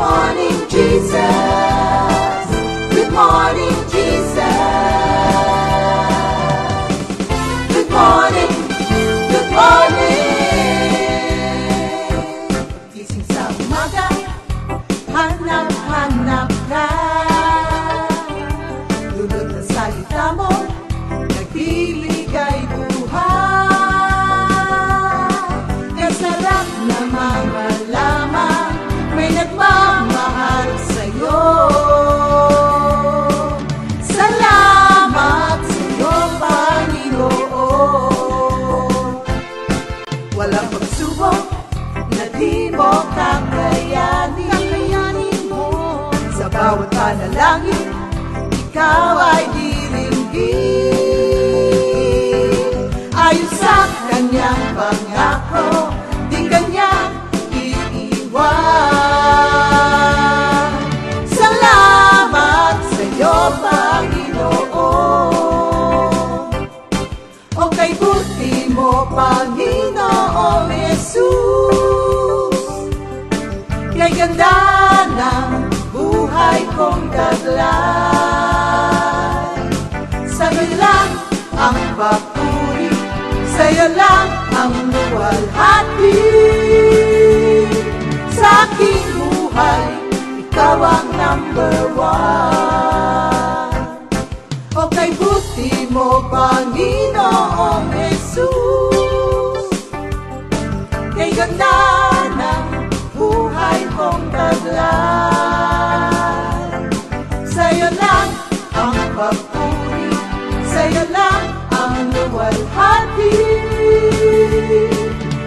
morning, Jesus. Good morning, Jesus. Good morning, good morning. Gising sa umaga, hanap-hanap ka. Dulot na salita mo, nagbibigay buhay. Kasarap na mga lamang, may nagmamahal sa'yo. Salamat sa'yo, Panginoon. Walang pagsubok na di mo kakayanin mo. Sa bawat panalangin, ikaw ay diringgin. Ayon sa kanyang pangako, di kanya iiwan. Salamat sa'yo, Panginoon. O kay buti mo, Panginoong Jesus. Kay ganda ng buhay kong taglay. Sa'yo lang ang papuri, sa'yo lang ang luwalhati. Sa aking buhay, ikaw ang number one. O kay buti mo, Panginoong Jesus. Kay ganda ng buhay kong taglay. Sa'yo lang ang papuri, sa'yo lang ang luwalhati.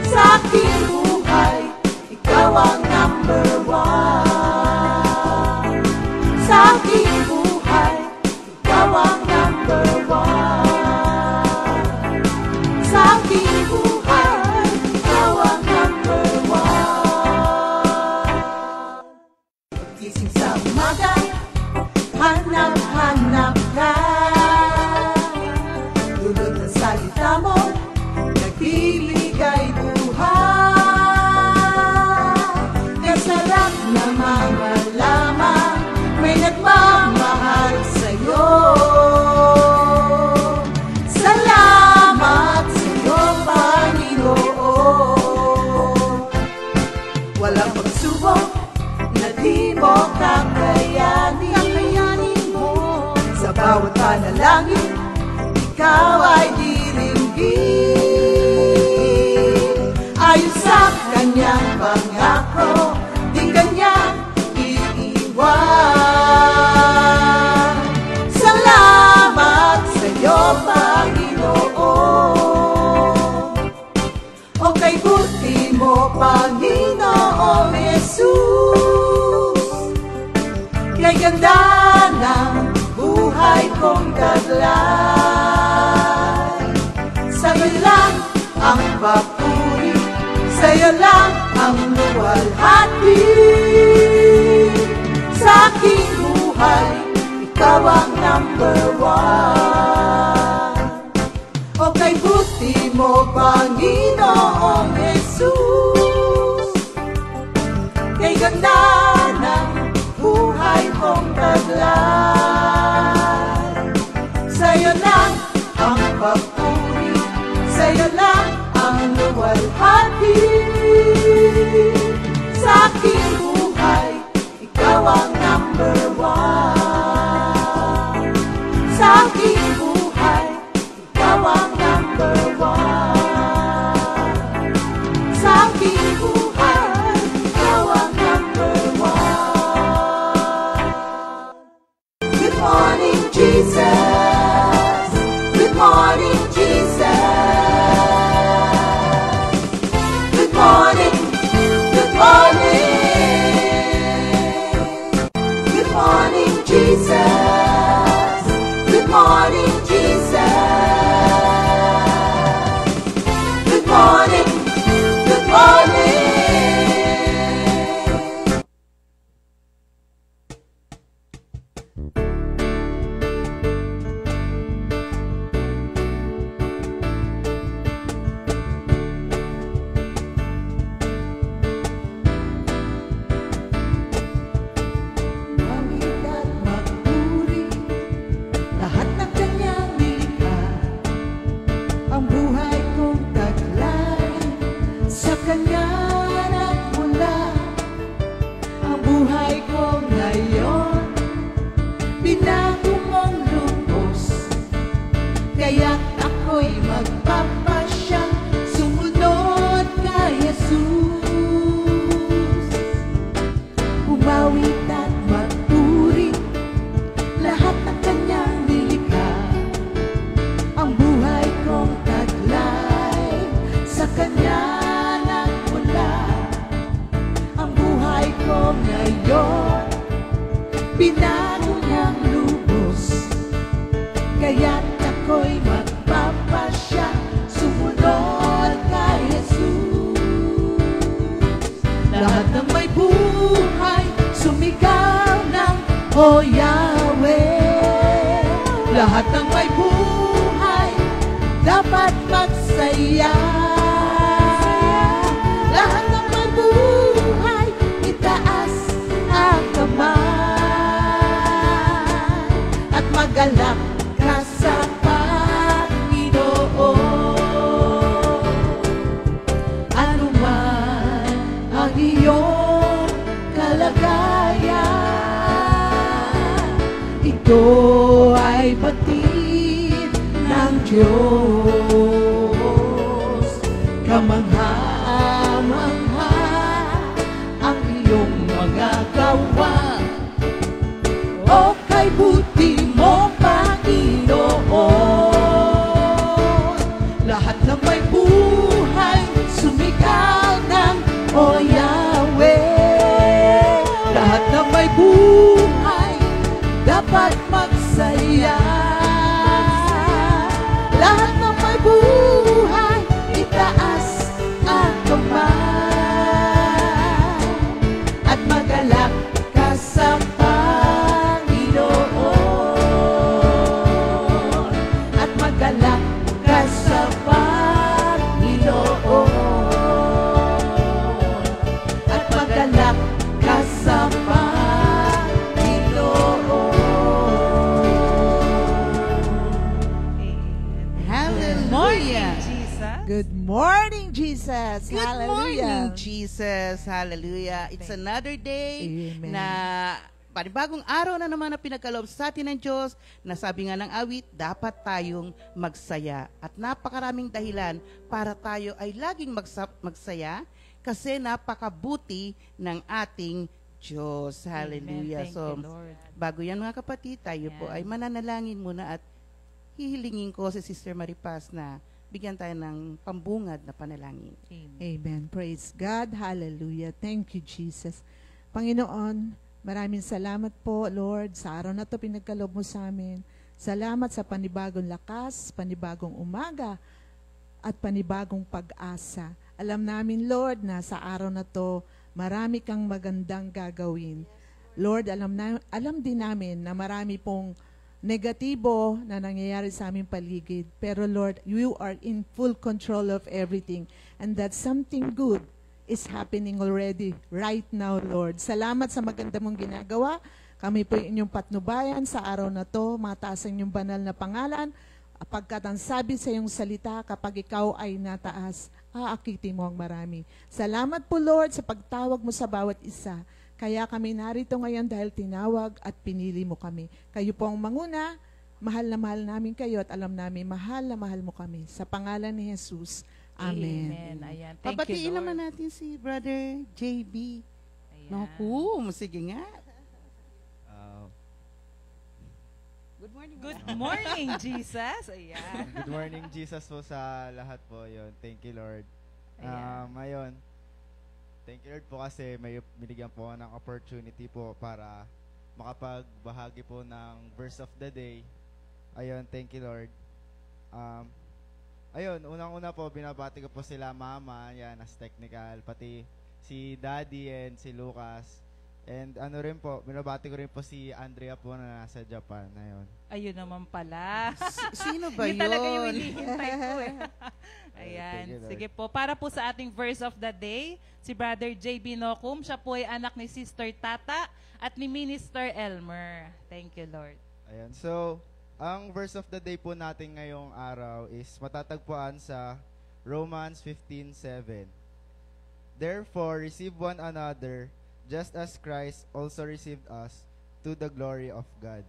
Sa aking buhay, ikaw ang number one. Sa aking buhay, ikaw ang number one. Sa aking buhay, ikaw ang number one. Gising sa umaga, hanap-hanap ka. Dulot ng salita mo, nagbibigay buhay. Kasarap na mga lamang, may nagmamahal sa'yo. Salamat sa'yo, Panginoon. Walang pagsubok na di mo kakayanin mo. Sa bawat panalangin, ikaw ay diringgin. Ayon sa kanyang pangako, di kanya iiwan. Salamat sa'yo, Panginoon. O kay buti mo, Panginoong Jesus. Kay ganda ng buhay kong taglay. Sa'yo lang ang papuri, sa'yo lang ang luwalhati. Sa aking buhay, ikaw ang number one. O kay buti mo, Panginoong Jesus. Kay ganda ng buhay kong taglay. Sa'yo lang ang papuri, sa'yo lang ang luwalhati. Sa aking buhay, ikaw ang number one. Sa aking buhay, ikaw ang number one. Sa aking buhay, ikaw ang number one. Good morning, Jesus. Good morning, Jesus. Good morning. binago niyang lubos, kaya't ako'y magpapasya sumunod kay Jesus. Lahat ng may buhay sumigaw ng O Yahweh. Lahat ng may buhay dapat magsaya. Lahat ng may buhay itaas ang kamay at magalak ka sa Panginoon. Ano man ang iyong kalagayan, ito ay batid ng Diyos. Kamangha-mangha ang iyong mga gawa, o kay buti mo, Panginoon. Lahat ng may buhay sumigaw ng O Yahweh. Lahat ng may buhay dapat magsaya. Lahat ng may buhay itaas ang kamay at magalak ka sa Panginoon. At magalak ka sa Panginoon. At magalak ka sa Panginoon. Hallelujah. Good morning, Jesus. Good Hallelujah. morning, Jesus. Hallelujah. It's another day Amen. na panibagong araw na naman na pinagkaloob sa atin ng Diyos, na sabi nga ng awit, dapat tayong magsaya. At napakaraming dahilan para tayo ay laging magsaya kasi napakabuti ng ating Diyos. Hallelujah. Thank So, you, Lord. bago yan mga kapatid, tayo po Yan. ay mananalangin muna at hihilingin ko si Sister Maripas na bigyan tayo ng pambungad na panalangin. Amen. Amen. Praise God. Hallelujah. Thank you, Jesus. Panginoon, maraming salamat po, Lord, sa araw na to pinagkaloob mo sa amin. Salamat sa panibagong lakas, panibagong umaga, at panibagong pag-asa. Alam namin, Lord, na sa araw na to, marami kang magandang gagawin. Lord, alam din namin na marami pong negatibo na nangyayari sa aming paligid. Pero Lord, you are in full control of everything. And that something good is happening already right now, Lord. Salamat sa maganda mong ginagawa. Kami po inyong patnubayan sa araw na to. Mataas ang inyong banal na pangalan. Pagkat ang sabi sa iyong salita, kapag ikaw ay nataas, aakitin mo ang marami. Salamat po, Lord, sa pagtawag mo sa bawat isa. Kaya kami narito ngayon dahil tinawag at pinili mo kami. Kayo po ang manguna, mahal na mahal namin kayo at alam namin mahal na mahal mo kami. Sa pangalan ni Jesus. Amen. Amen. Ayan. Thank Pabatiin you, Lord. naman natin si Brother JB. Ayan. Naku, sige nga. Good morning. Good morning, Jesus. Ayan. Good morning, Jesus po sa lahat po yun. Thank you, Lord. Ayan. Ngayon, thank you, Lord po kasi may binigyan po ng opportunity po para makapagbahagi po ng verse of the day. Ayun, thank you, Lord. Ayun, unang-una po, binabati ko po sila mama, yan, as technical, pati si Daddy and si Lucas. And ano rin po, binabati ko rin po si Andrea po na nasa Japan. Ayun. Ayun naman pala. Sino ba Yun yun? talaga yung hinihintay ko eh. Thank Ayan. you, Lord. Sige po. Para po sa ating verse of the day, si Brother JB Nocum, siya po ay anak ni Sister Tata at ni Minister Elmer. Thank you, Lord. Ayan. So, ang verse of the day po natin ngayong araw is matatagpuan sa Romans 15:7. Therefore, receive one another, just as Christ also received us to the glory of God.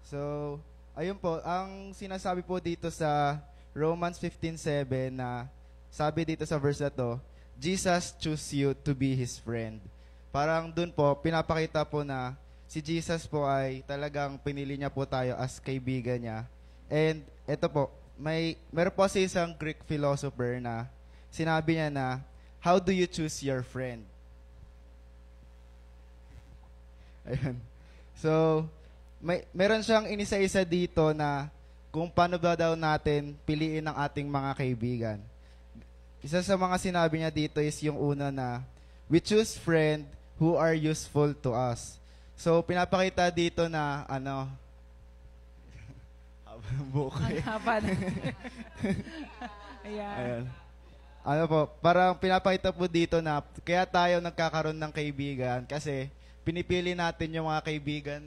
So, ayun po, ang sinasabi po dito sa Romans 15:7 na sabi dito sa verse na to, Jesus chose you to be His friend. Parang dun po, pinapakita po na si Jesus po ay talagang pinili niya po tayo as kaibigan niya. And ito po, meron po si isang Greek philosopher na sinabi niya na, how do you choose your friend? Ayun. So, meron siyang inisa-isa dito na kung paano ba daw natin piliin ang ating mga kaibigan. Isa sa mga sinabi niya dito is yung una na, we choose friend who are useful to us. So, pinapakita dito na, haba ng buhok ko eh. Haba na. Ayan. Ayan. Parang pinapakita po dito na kaya tayo nagkakaroon ng kaibigan kasi pinipili natin yung mga kaibigan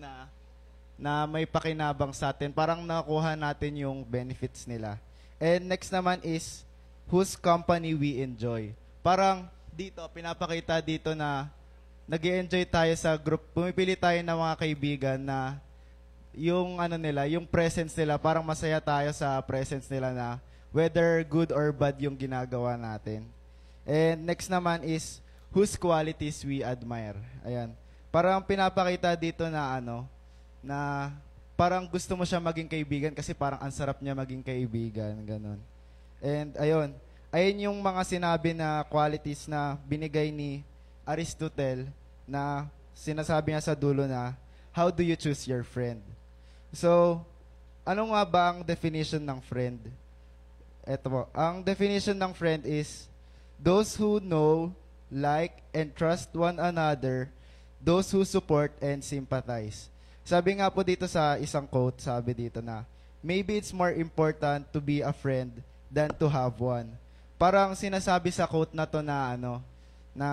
na may pakinabang sa atin. Parang nakuha natin yung benefits nila. And next naman is whose company we enjoy. Parang dito, pinapakita dito na nag-enjoy tayo sa group. Pumipili tayo ng mga kaibigan na yung yung presence nila, parang masaya tayo sa presence nila na whether good or bad yung ginagawa natin. And next naman is whose qualities we admire. Ayan. Parang pinapakita dito na na parang gusto mo siya maging kaibigan kasi parang ang sarap niya maging kaibigan, ganun. And ayun yung mga sinabi na qualities na binigay ni Aristotle na sinasabi niya sa dulo na, how do you choose your friend? So, ano nga ba ang definition ng friend? Ito po, ang definition ng friend is those who know, like, and trust one another, those who support and sympathize. Sabi nga po dito sa isang quote, sabi dito na, maybe it's more important to be a friend than to have one. Parang sinasabi sa quote na to na na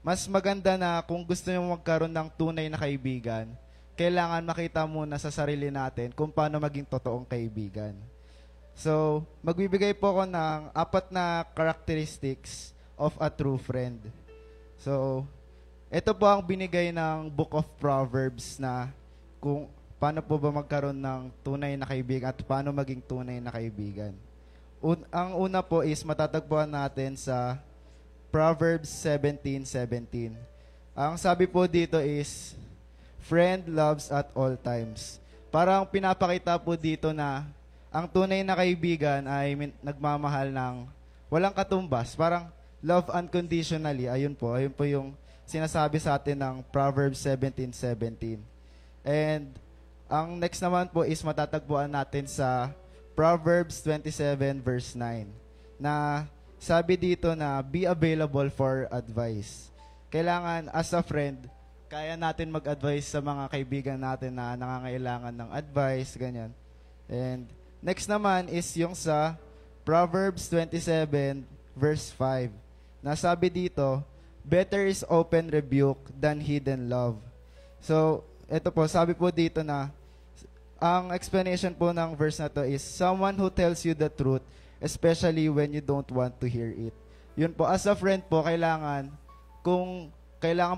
mas maganda na kung gusto nyo magkaroon ng tunay na kaibigan, kailangan makita muna sa sarili natin kung paano maging totoong kaibigan. So, magbibigay po ako ng 4 na characteristics of a true friend. So, ito po ang binigay ng Book of Proverbs na kung paano po ba magkaroon ng tunay na kaibigan at paano maging tunay na kaibigan. Ang una po is matatagpuan natin sa Proverbs 17:17. Ang sabi po dito is, friend loves at all times. Parang pinapakita po dito na ang tunay na kaibigan ay nagmamahal ng walang katumbas. Parang love unconditionally. Ayun po yung sinasabi sa atin ng Proverbs 17:17. And ang next naman po is matatagpuan natin sa Proverbs 27 verse 9 na sabi dito na be available for advice. Kailangan as a friend, kaya natin mag-advise sa mga kaibigan natin na nangangailangan ng advice, ganyan. And next naman is yung sa Proverbs 27 verse 5 na sabi dito, better is open rebuke than hidden love. So, ito po, sabi po dito na ang explanation po ng verse na to is someone who tells you the truth, especially when you don't want to hear it. Yun po, as a friend po, kailangan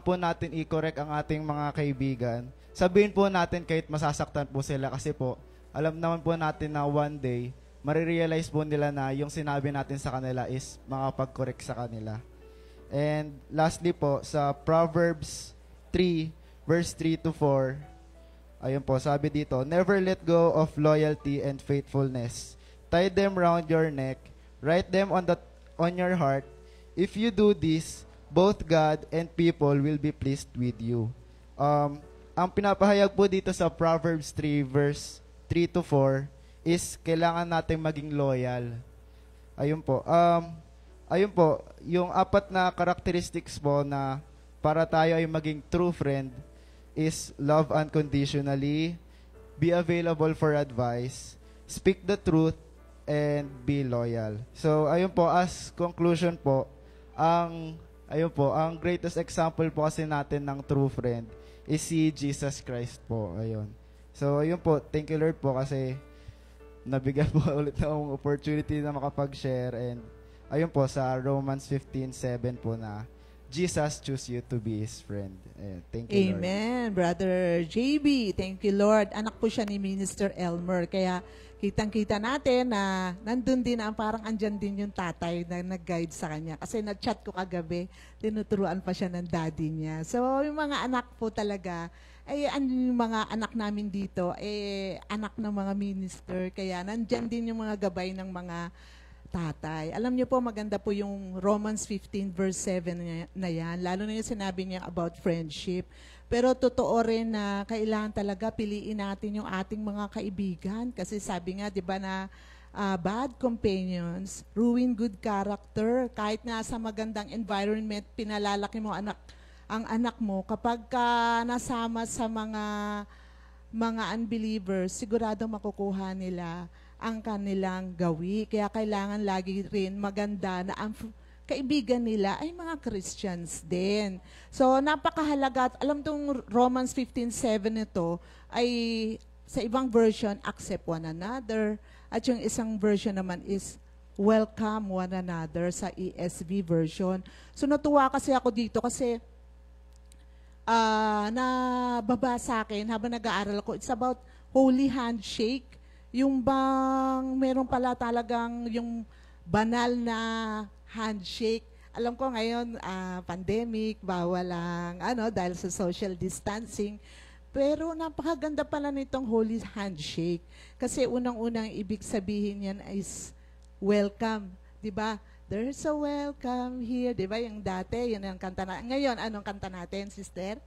po natin i-correct ang ating mga kaibigan. Sabihin po natin kahit masasaktan po sila kasi po, alam naman po natin na one day, marirealize po nila na yung sinabi natin sa kanila is makapag-correct sa kanila. And lastly po, sa Proverbs 3, verse 3 to 4, ayun po, sabi dito, never let go of loyalty and faithfulness. Tie them round your neck, write them on your heart. If you do this, both God and people will be pleased with you. Ang pinapahayag po dito sa Proverbs 3 verse 3 to 4 is kailangan natin maging loyal. Ayun po. Ayun po, yung 4 na characteristics po na para tayo ay maging true friend is love unconditionally, be available for advice, speak the truth, and be loyal. So, ayun po, as conclusion po, ang greatest example po kasi natin ng true friend is si Jesus Christ po. Ayun. So, ayun po, thank you Lord po kasi nabigyan po ulit ng opportunity na makapag-share. And ayun po, sa Romans 15:7 po na Jesus choose you to be His friend. Thank you, Lord. Amen, Brother JB. Thank you, Lord. Anak po siya ni Minister Elmer. Kaya kitang-kita natin na nandun din parang andyan din yung tatay na nag-guide sa kanya. Kasi na-chat ko kagabi, tinuturuan pa siya ng daddy niya. So, yung mga anak po talaga, yung mga anak namin dito, anak ng mga minister. Kaya nandyan din yung mga gabay ng mga tatay. Alam niyo po, maganda po yung Romans 15 verse 7 na yan. Lalo na yung sinabi niya about friendship. Pero totoo rin na kailangan talaga piliin natin yung ating mga kaibigan. Kasi sabi nga, di ba na bad companions ruin good character. Kahit nasa magandang environment, pinalalaki mo ang anak mo, kapag ka nasama sa mga unbelievers, sigurado makukuha nila ang kanilang gawi. Kaya kailangan lagi rin maganda na ang kaibigan nila ay mga Christians din. So, napakahalaga. At alam tong Romans 15:7 ito ay sa ibang version, accept one another. At yung isang version naman is welcome one another sa ESV version. So, natuwa kasi ako dito kasi nababa sa akin habang nag-aaral ako. It's about holy handshake. Yung bang meron pala talagang yung banal na handshake. Alam ko ngayon, pandemic, bawal lang, dahil sa social distancing. Pero napakaganda pala nitong holy handshake. Kasi unang-unang ibig sabihin yan is welcome. Diba? There's a welcome here. Diba? Yung dati, yun ang kanta na. Ngayon, anong kanta natin, sister?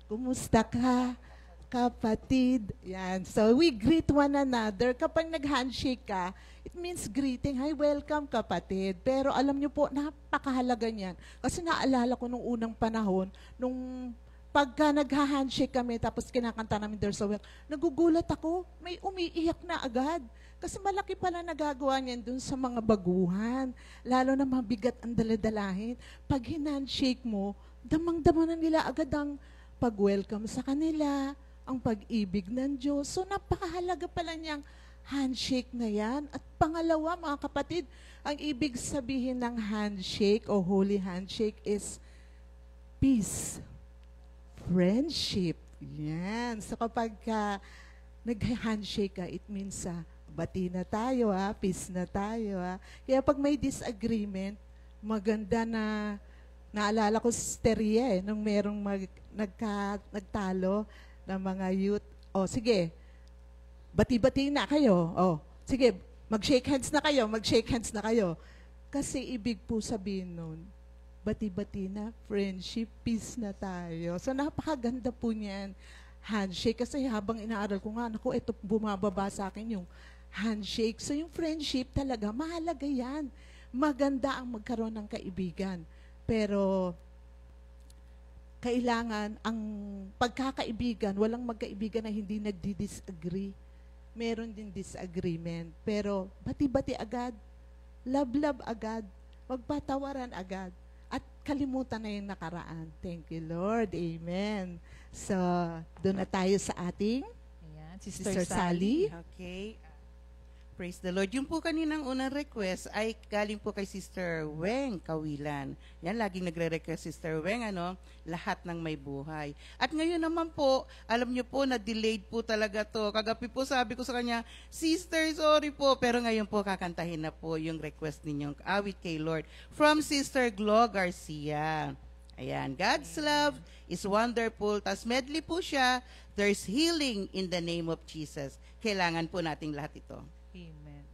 Kumusta ka, kapatid? Yan. So, we greet one another. Kapag nag-handshake ka, it means greeting. Hi, welcome, kapatid. Pero alam niyo po, napakahalaga niyan. Kasi naalala ko nung unang panahon, nung pagka nag-handshake kami, tapos kinakanta namin, there's a welcome, nagugulat ako, may umiiyak na agad. Kasi malaki pala nagagawa niyan dun sa mga baguhan. Lalo na mabigat ang daladalahin. Pag hinandshake mo, damang-dama na nila agad ang pag-welcome sa kanila, ang pag-ibig ng Diyos. So, napakahalaga pala niyang handshake na yan. At pangalawa, mga kapatid, ang ibig sabihin ng handshake o holy handshake is peace, friendship. Yan. So, kapag nag-handshake ka, it means bati na tayo, peace na tayo. Kaya pag may disagreement, maganda na, naalala ko si Steria, nung merong nagtalo ng mga youth. O, sige, bati-bati na kayo. O, sige, mag-shake hands na kayo, mag-shake hands na kayo. Kasi ibig po sabihin nun, bati-bati na, friendship, peace na tayo. So, napakaganda po niyan, handshake. Kasi habang inaaral ko nga, naku, ito bumababa sa akin yung handshake. So, yung friendship talaga, mahalaga yan. Maganda ang magkaroon ng kaibigan. Pero, kailangan ang pagkakaibigan, walang magkaibigan na hindi nagdi-disagree. Meron din disagreement. Pero bati-bati agad, love-love agad, magpatawaran agad, at kalimutan na yung nakaraan. Thank you, Lord. Amen. So, doon na tayo sa ating Ayan, Sister Sally. Okay. Praise the Lord. Yung po kaninang unang request ay galing po kay Sister Weng Kawilan. Yan, laging nagre-request Sister Weng, lahat ng may buhay. At ngayon naman po, alam nyo po na delayed po talaga to. Kagabi po sabi ko sa kanya, Sister, sorry po. Pero ngayon po kakantahin na po yung request ninyong awit kay Lord from Sister Glo Garcia. Ayan, God's love is wonderful. Tas medley po siya, there's healing in the name of Jesus. Kailangan po nating lahat ito. Amen.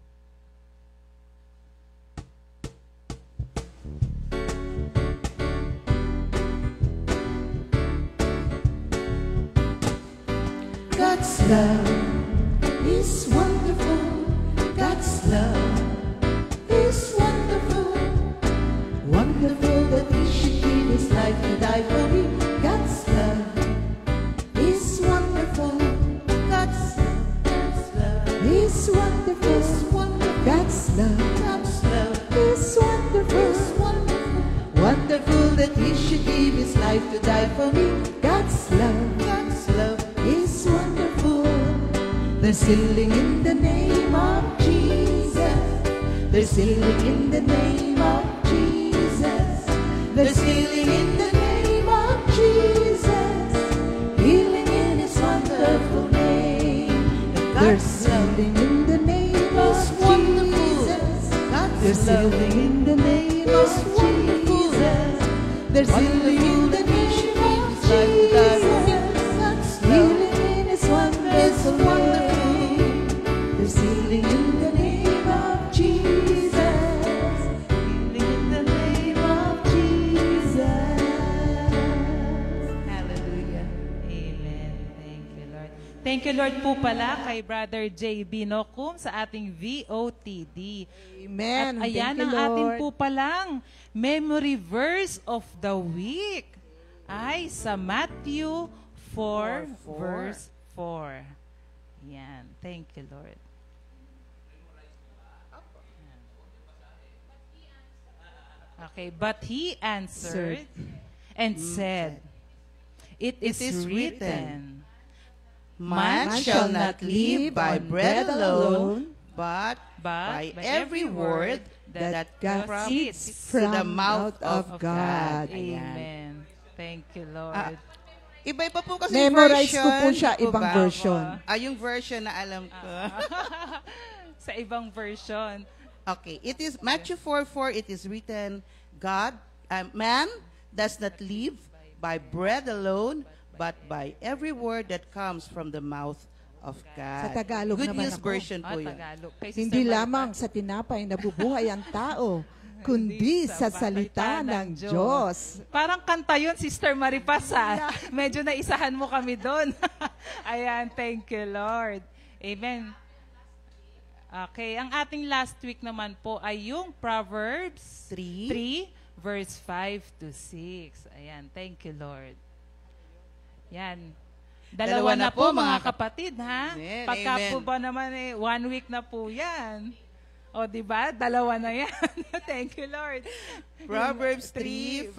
God's love is wonderful. God's love is wonderful. Wonderful that He should give His life to die for me. God's love is wonderful. God's love is wonderful. God's love is wonderful. Wonderful that He should give His life to die for me. God's love is wonderful. There's healing in the name of Jesus. There's healing in the name of Jesus. There's healing in the name of Jesus. Healing in His wonderful name. There's healing in the name of Jesus. There's healing in the name of Jesus. There's healing in the name of Jesus. Healing in His wonderful name. There's healing in the name of Jesus. Thank you, Lord po pala kay Brother J.B. Nocum sa ating VOTD. Amen. At ayan Thank you, ang ating Lord. po palang memory verse of the week ay sa Matthew 4, verse 4. Yan. Thank you, Lord. Okay, but he answered and said, It is written, Man shall not live by bread alone, but by every word that proceeds from to the mouth of God. Amen. Thank you, Lord. Iba-iba po kasi Memorize version. ko po siya, di po ibang ba? version. Yung version na alam ko. Sa ibang version. Okay, it is Matthew 4:4. It is written, man does not live by bread alone, but by every word that comes from the mouth of God. Sa Tagalog Good naman news ako. version po yun. Tagalog. Kay Sister Hindi Marita. lamang sa tinapay nabubuhay ang tao, kundi sa salita ng Diyos. Parang kanta yun, Sister Maripasa. Medyo naisahan mo kami doon. Ayan, thank you, Lord. Amen. Okay, ang ating last week naman po ay yung Proverbs 3, verse 5 to 6. Ayan, thank you, Lord. Yan. Dalawa na po, mga kapatid, ha? Amen, Pagka amen. po ba naman, 1 week na po yan. O, di ba? Dalawa na yan. Thank you, Lord. Proverbs 3:5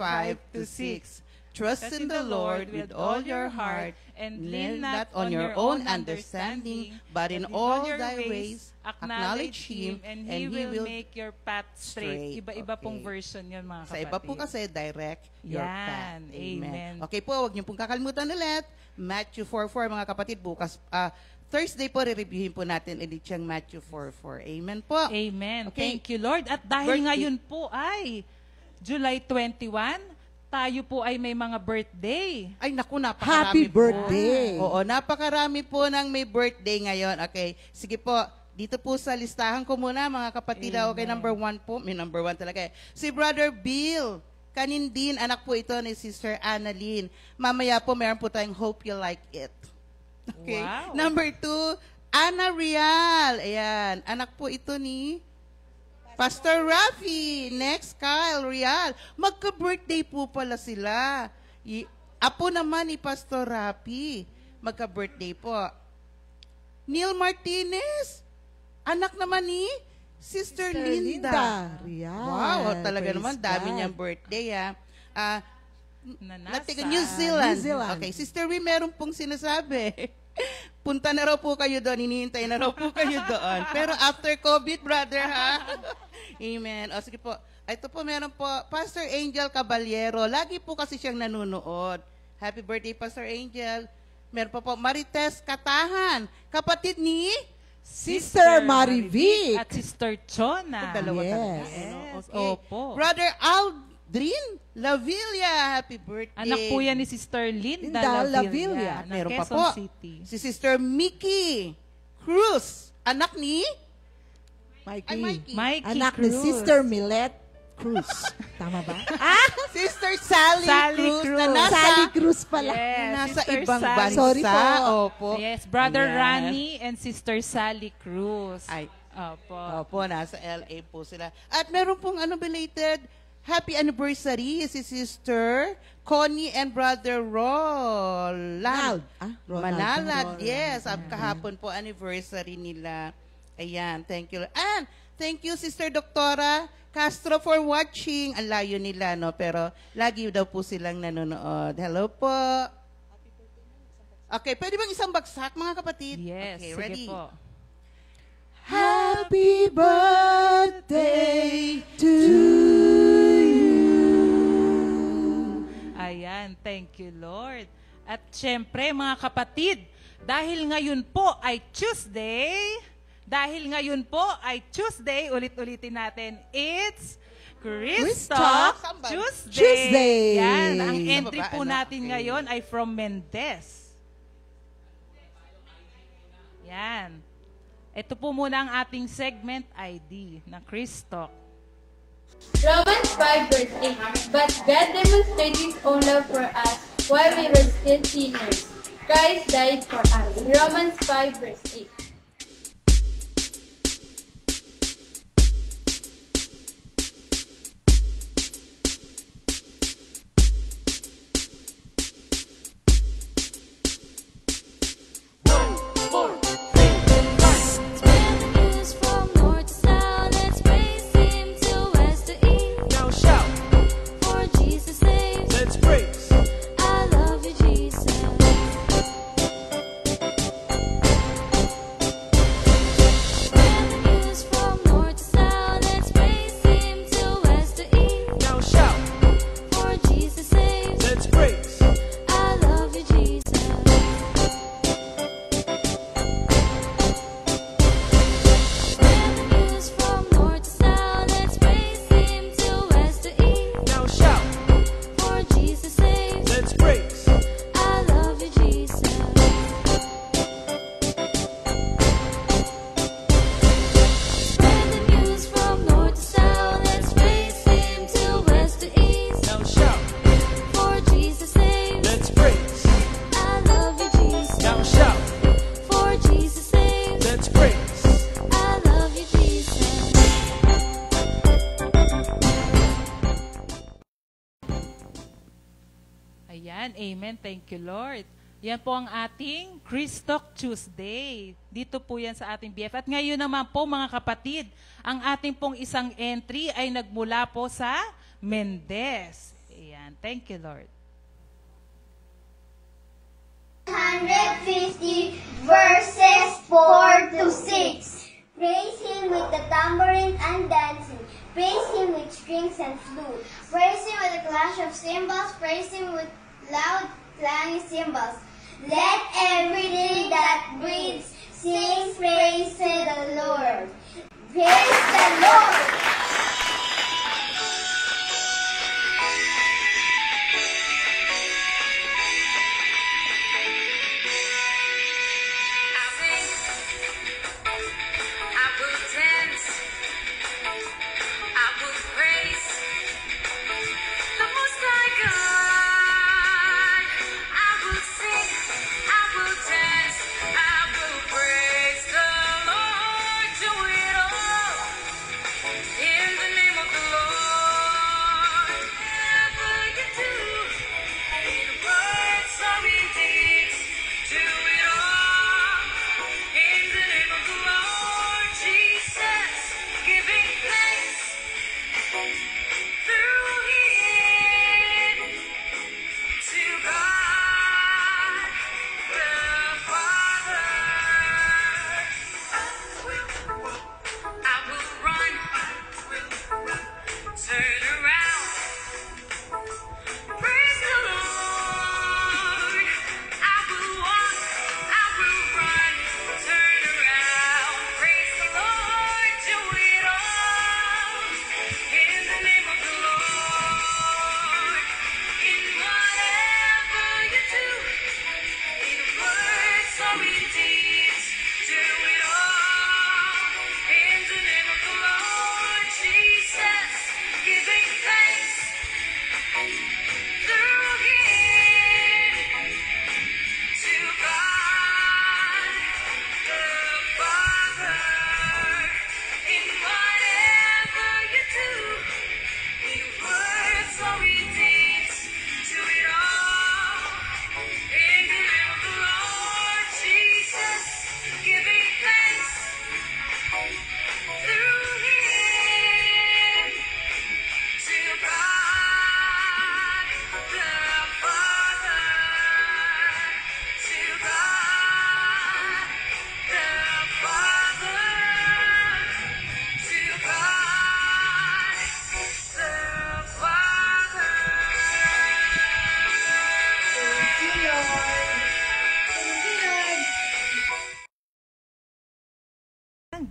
to 6. Trust in the Lord with all your heart, and lean not on your own understanding, but in all thy ways acknowledge Him, and He will make your path straight. straight. Iba-iba pong Okay. version yun, mga Sa kapatid. iba po kasi, direct your Yan, path. amen. Okay po, huwag niyo pong kakalimutan ulit. Matthew 4:4, mga kapatid, bukas, Thursday po, re-reviewin po natin ulit yung Matthew 4:4. Amen po. Amen. Okay. Thank you, Lord. At dahil Birthday. ngayon po ay July 21, tayo po ay may mga birthday. Ay, naku, napakarami Happy birthday! Po. Oo, napakarami po ng may birthday ngayon. Okay, sige po. Dito po sa listahan ko muna, mga kapatid. Amen. Okay, number 1 po. May number 1 talaga eh. Si Brother Bill Kanindin, anak po ito ni Sister Annalyn. Mamaya po, meron po tayong Hope You Like It. Okay. Wow. Number 2, Ana Rial. Ayan, anak po ito ni Pastor Rafi. Next, Kyle Rial. Magka-birthday po pala sila. Apo naman ni Pastor Rafi. Magka-birthday po. Neil Martinez. Anak naman ni Sister Linda. Rial. Wow, talaga Praise naman. Dami God. niyang birthday, Nanasa. Natiga New Zealand. New Zealand. Okay, Sister Wee, meron pong sinasabi. Punta na raw po kayo doon, hinihintay na raw po kayo doon. Pero after COVID, brother, ha? Amen. O sige po. Ito po, meron po, Pastor Angel Caballero. Lagi po kasi siyang nanonood. Happy birthday, Pastor Angel. Meron pa po, Marites Katahan. Kapatid ni Sister Marivic. At Sister Chona. Dalawa Yes. talaga. Yes, Okay. opo. Brother Aldrin Lavilla. Happy birthday. Anak po yan ni Sister Linda Linda Lavilla. Lavilla. ng Meron pa Quezon po. City. Si Sister Mickey Cruz. Anak ni? Mikey. Ay, Mikey. Mikey Anak ni Cruz. Sister Millet Cruz. Tama ba? Sister Sally, Sally Cruz. Cruz. Na nasa, Sally Cruz pala. Yes, nasa Sister ibang Sally. bansa. Sorry po. Opo. Yes, Brother Ayan. Rani and Sister Sally Cruz. Ay, Opo. opo, nasa LA po sila. At meron pong belated happy anniversary si Sister Connie and Brother Roland. Ronald. Manalad, yes. Kahapon po anniversary nila. Ayan, thank you. And thank you, Sister Doktora Castro, for watching. Ang layo nila, no? Pero lagi daw po silang nanonood. Hello po. Okay, pwede bang isang bagsak, mga kapatid? Yes, Okay, sige ready? po. Happy birthday to you. Ayan, thank you, Lord. At syempre, mga kapatid, dahil ngayon po ay Tuesday, ulit-ulitin natin, it's Chris Talk Tuesday. Tuesday. Yan, ang Sa entry baba, po ano? natin Okay. ngayon ay from Mendez. Yan. Ito po muna ang ating segment ID na Chris Talk. Romans 5:8. But God demonstrated His own love for us while we were still sinners. Christ died for us. Romans 5 verse 8. Ayan, amen. Thank you, Lord. Yan po ang ating Chris Talk Tuesday. Dito po yan sa ating BF. At ngayon naman po mga kapatid, ang ating pong isang entry ay nagmula po sa Mendez. Ayan, thank you, Lord. 150 verses 4 to 6. Praise him with the tambourine and dancing. Praise him with strings and flute. Praise him with the clash of cymbals. Praise him with loud clanging cymbals. Let everything that breathes sing praise to the Lord. Praise the Lord.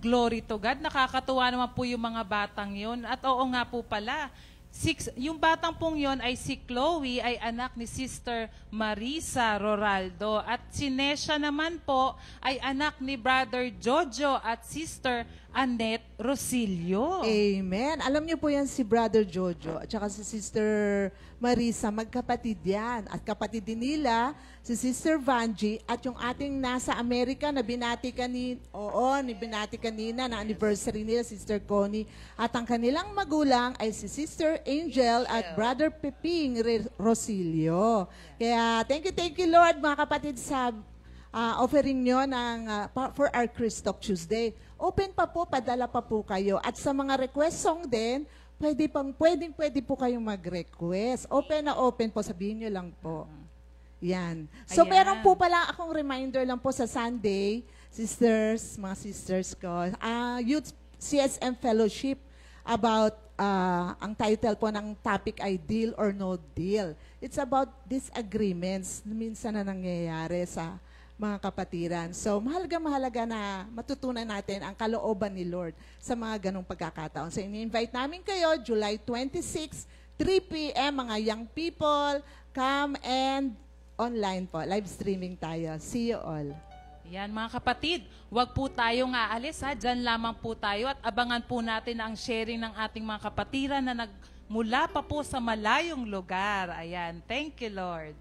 Glory to God. Nakakatuwa naman po yung mga batang yon. At oo nga po pala, yung batang pong yon ay si Chloe, ay anak ni Sister Marisa Roraldo. At si Nesha naman po ay anak ni Brother Jojo at Sister Annette Rosilio. Amen. Alam niyo po yan si Brother Jojo at saka si Sister Marisa, magkapatid yan. At kapatid din nila, si Sister Vanji at yung ating nasa Amerika na binati kanina na anniversary nila, Sister Connie. At ang kanilang magulang ay si Sister Angel at Brother Peping Rosilio. Kaya thank you Lord mga kapatid sa offering nyo for our Christok Tuesday. Open pa po, padala pa po kayo. At sa mga request song din, pwede po kayong mag-request. Open na open po, sabihin nyo lang po. Yan. So, Ayan. meron po pala akong reminder lang po sa Sunday, mga sisters ko, Youth CSM Fellowship about, ang title po ng topic ay Deal or No Deal. It's about disagreements na minsan na nangyayari sa mga kapatiran. So, mahalaga na matutunan natin ang kalooban ni Lord sa mga ganong pagkakataon. So, ini-invite namin kayo, July 26, 3 p.m., mga young people, come and online po. Live streaming tayo. See you all. Yan mga kapatid, huwag po tayong aalis ha. Diyan lamang po tayo at abangan po natin ang sharing ng ating mga kapatiran na nagmula pa po sa malayong lugar. Ayan, thank you Lord.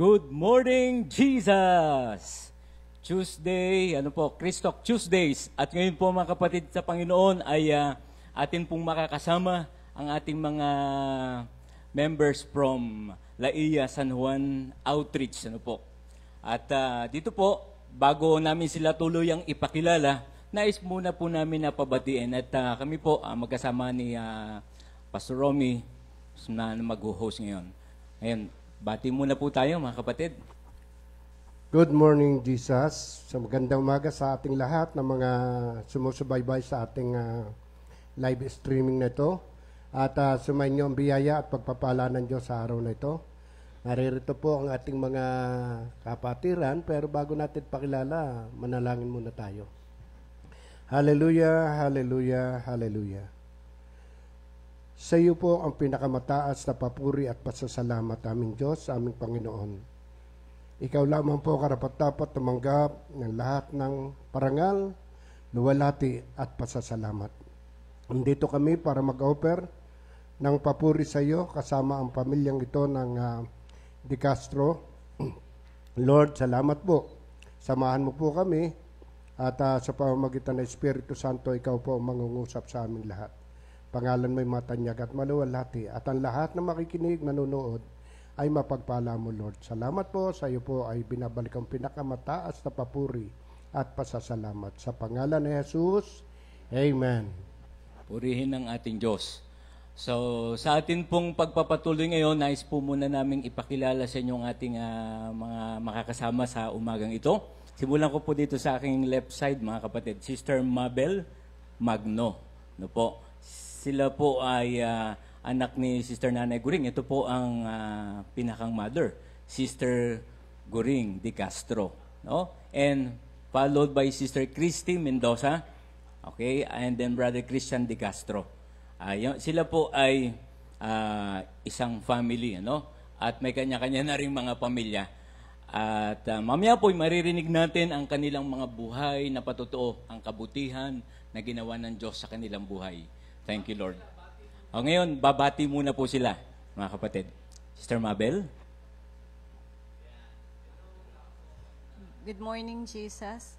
Good morning, Jesus! Tuesday, Christok Tuesdays. At ngayon po mga kapatid sa Panginoon ay atin pong makakasama ang ating mga members from Laia San Juan Outreach. At dito po, bago namin sila tuluyang ipakilala, nais muna po namin na pabatiin. At kami po magkasama ni Pastor Romy na mag-host ngayon. Ngayon, bati muna po tayo mga kapatid. Good morning, Jesus. So, magandang umaga sa ating lahat ng mga sumusubaybay sa ating live streaming na ito. At sumayin niyo ang biyaya at pagpapala ng Diyos sa araw na ito. Naririto po ang ating mga kapatiran, pero bago natin pakilala, manalangin muna tayo. Hallelujah, hallelujah, hallelujah. Sa iyo po ang pinakamataas na papuri at pasasalamat aming Diyos, aming Panginoon. Ikaw lamang po karapat-dapat tumanggap ng lahat ng parangal, luwalhati at pasasalamat. Nandito kami para mag-offer ng papuri sa iyo kasama ang pamilyang ito ng De Castro. Lord, salamat po. Samahan mo po kami at sa pamamagitan ng Espiritu Santo, ikaw po ang mangungusap sa aming lahat. Pangalan mo'y matanyag at maluwalhati at ang lahat na makikinig, manunood ay mapagpala mo, Lord. Salamat po, sa iyo po ay binabalik ang pinakamataas na papuri at pasasalamat. Sa pangalan ni Jesus, Amen. Purihin ang ating Diyos. So, sa atin pong pagpapatuloy ngayon, nais po muna naming ipakilala sa inyo ang ating mga makakasama sa umagang ito. Simulan ko po dito sa aking left side, mga kapatid, Sister Mabel Magno. No po. Sila po ay anak ni Sister Nanay Guring. Ito po ang pinakang mother, Sister Guring de Castro. No? And followed by Sister Christy Mendoza. Okay? And then Brother Christian de Castro. Sila po ay isang family, ano? At may kanya-kanya na rin mga pamilya. At mamaya po, maririnig natin ang kanilang mga buhay na patotoo, ang kabutihan na ginawa ng Diyos sa kanilang buhay. Thank you, Lord. Ngayon, babati muna po sila, mga kapatid. Sister Mabel? Good morning, Jesus.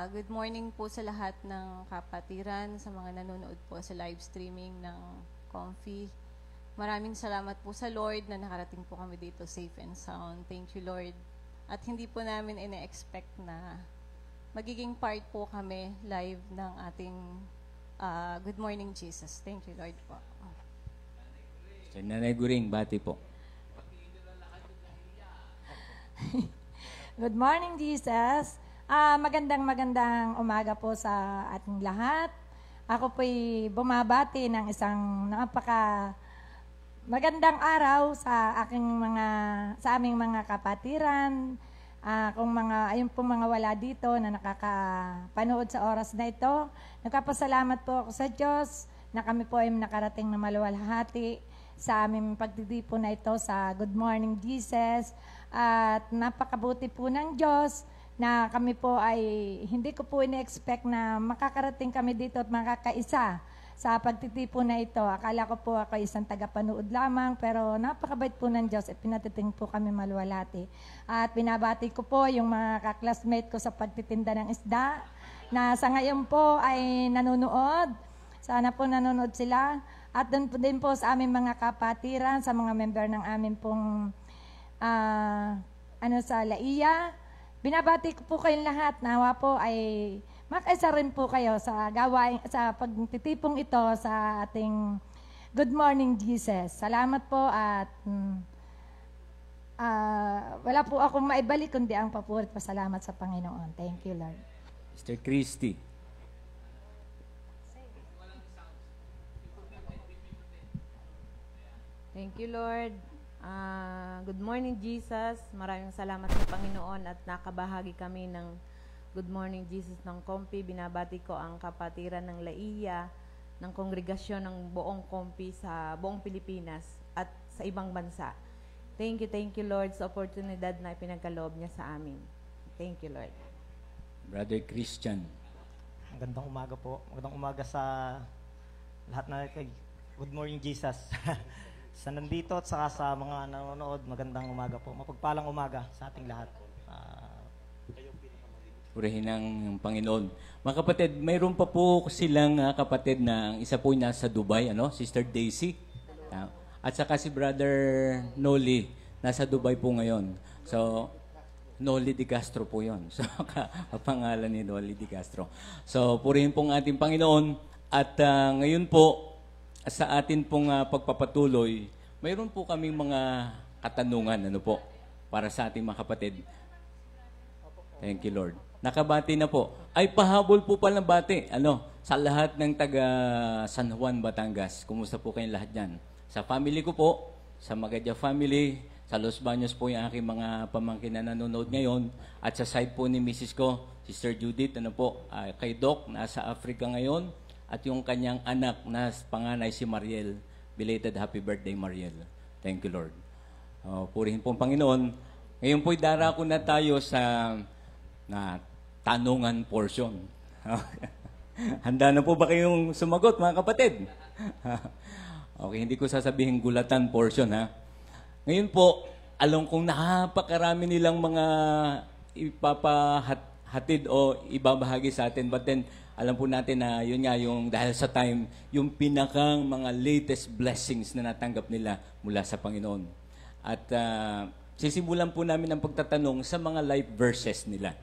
Good morning po sa lahat ng kapatiran, sa mga nanonood po sa live streaming ng Comfy. Maraming salamat po sa Lord na nakarating po kami dito safe and sound. Thank you, Lord. At hindi po namin ina-expect na magiging part po kami live ng ating Good Morning, Jesus. Thank you, Lord po. Sister Nanay Guring, bati po. Good morning, Jesus. Magandang umaga po sa ating lahat. Ako po'y bumabati ng isang magandang araw sa aming mga kapatiran. Ayun po mga wala dito na nakakapanood sa oras na ito. Nagpapasalamat po ako sa Diyos na kami po ay nakarating na maluwalhati sa aming pagtitipon na ito sa Good Morning Jesus. At napakabuti po ng Diyos na kami po ay hindi ko po ine-expect na makakarating kami dito at makakaisa sa pagtitipon na ito. Akala ko po ako isang tagapanood lamang, pero napakabait po ng Diyos at pinatiting po kami maluwalhati. At pinabati ko po yung mga kaklasmate ko sa pagtitinda ng isda na sa ngayon po ay nanonood. Sana po nanonood sila. At doon po din po sa aming mga kapatiran, sa mga member ng aming pong sa Laiya. Binabati ko po kayong lahat. Nawa po ay makaisa rin po kayo sa gawain, sa pagtitipong ito sa ating Good Morning Jesus. Salamat po at wala po akong maibalik kundi ang papuri at pasalamat sa Panginoon. Thank you, Lord. Sister Christy. Thank you, Lord. Good morning, Jesus. Maraming salamat sa Panginoon at nakabahagi kami ng Good Morning, Jesus ng Comfy. Binabati ko ang kapatiran ng Laiya, ng kongregasyon ng buong Comfy sa buong Pilipinas at sa ibang bansa. Thank you, Lord, sa oportunidad na ipinagkaloob niya sa amin. Thank you, Lord. Brother Christian. Magandang umaga po. Magandang umaga sa lahat na kay Good Morning, Jesus. Sa nandito at saka sa mga nanonood, magandang umaga po. Mapagpalang umaga sa ating lahat. Purihin ng Panginoon. Mga kapatid, mayroon pa po silang kapatid na ang isa po nasa Dubai, Sister Daisy. At saka si Brother Noli, nasa Dubai po ngayon. So, Noli de Castro po yon. So, pangalan ni Noli de Castro. So, purihin pong ating Panginoon. At ngayon po, sa atin pong pagpapatuloy, mayroon po kaming mga katanungan, para sa ating mga kapatid. Thank you, Lord. Nakabati na po. Ay, pahabol po palang bati, sa lahat ng taga San Juan, Batangas. Kumusta po kayong lahat dyan? Sa family ko po, sa Magadya family, sa Los Baños po yung aking mga pamangkin na nanonood ngayon. At sa side po ni Mrs. ko, Sister Judith, kay Doc, nasa Africa ngayon. At yung kanyang anak na panganay si Mariel. Belated happy birthday, Mariel. Thank you, Lord. Purihin pong Panginoon. Ngayon po'y darako na tayo sa tanungan portion. Handa na po ba kayong sumagot, mga kapatid? Okay, hindi ko sasabihin gulatan portion, ha? Ngayon po, alam kong napakarami nilang mga ipapahatid o ibabahagi sa atin. But then, alam po natin na yun nga yung dahil sa time, yung pinakang mga latest blessings na natanggap nila mula sa Panginoon. At sisimulan po namin ang pagtatanong sa mga life verses nila.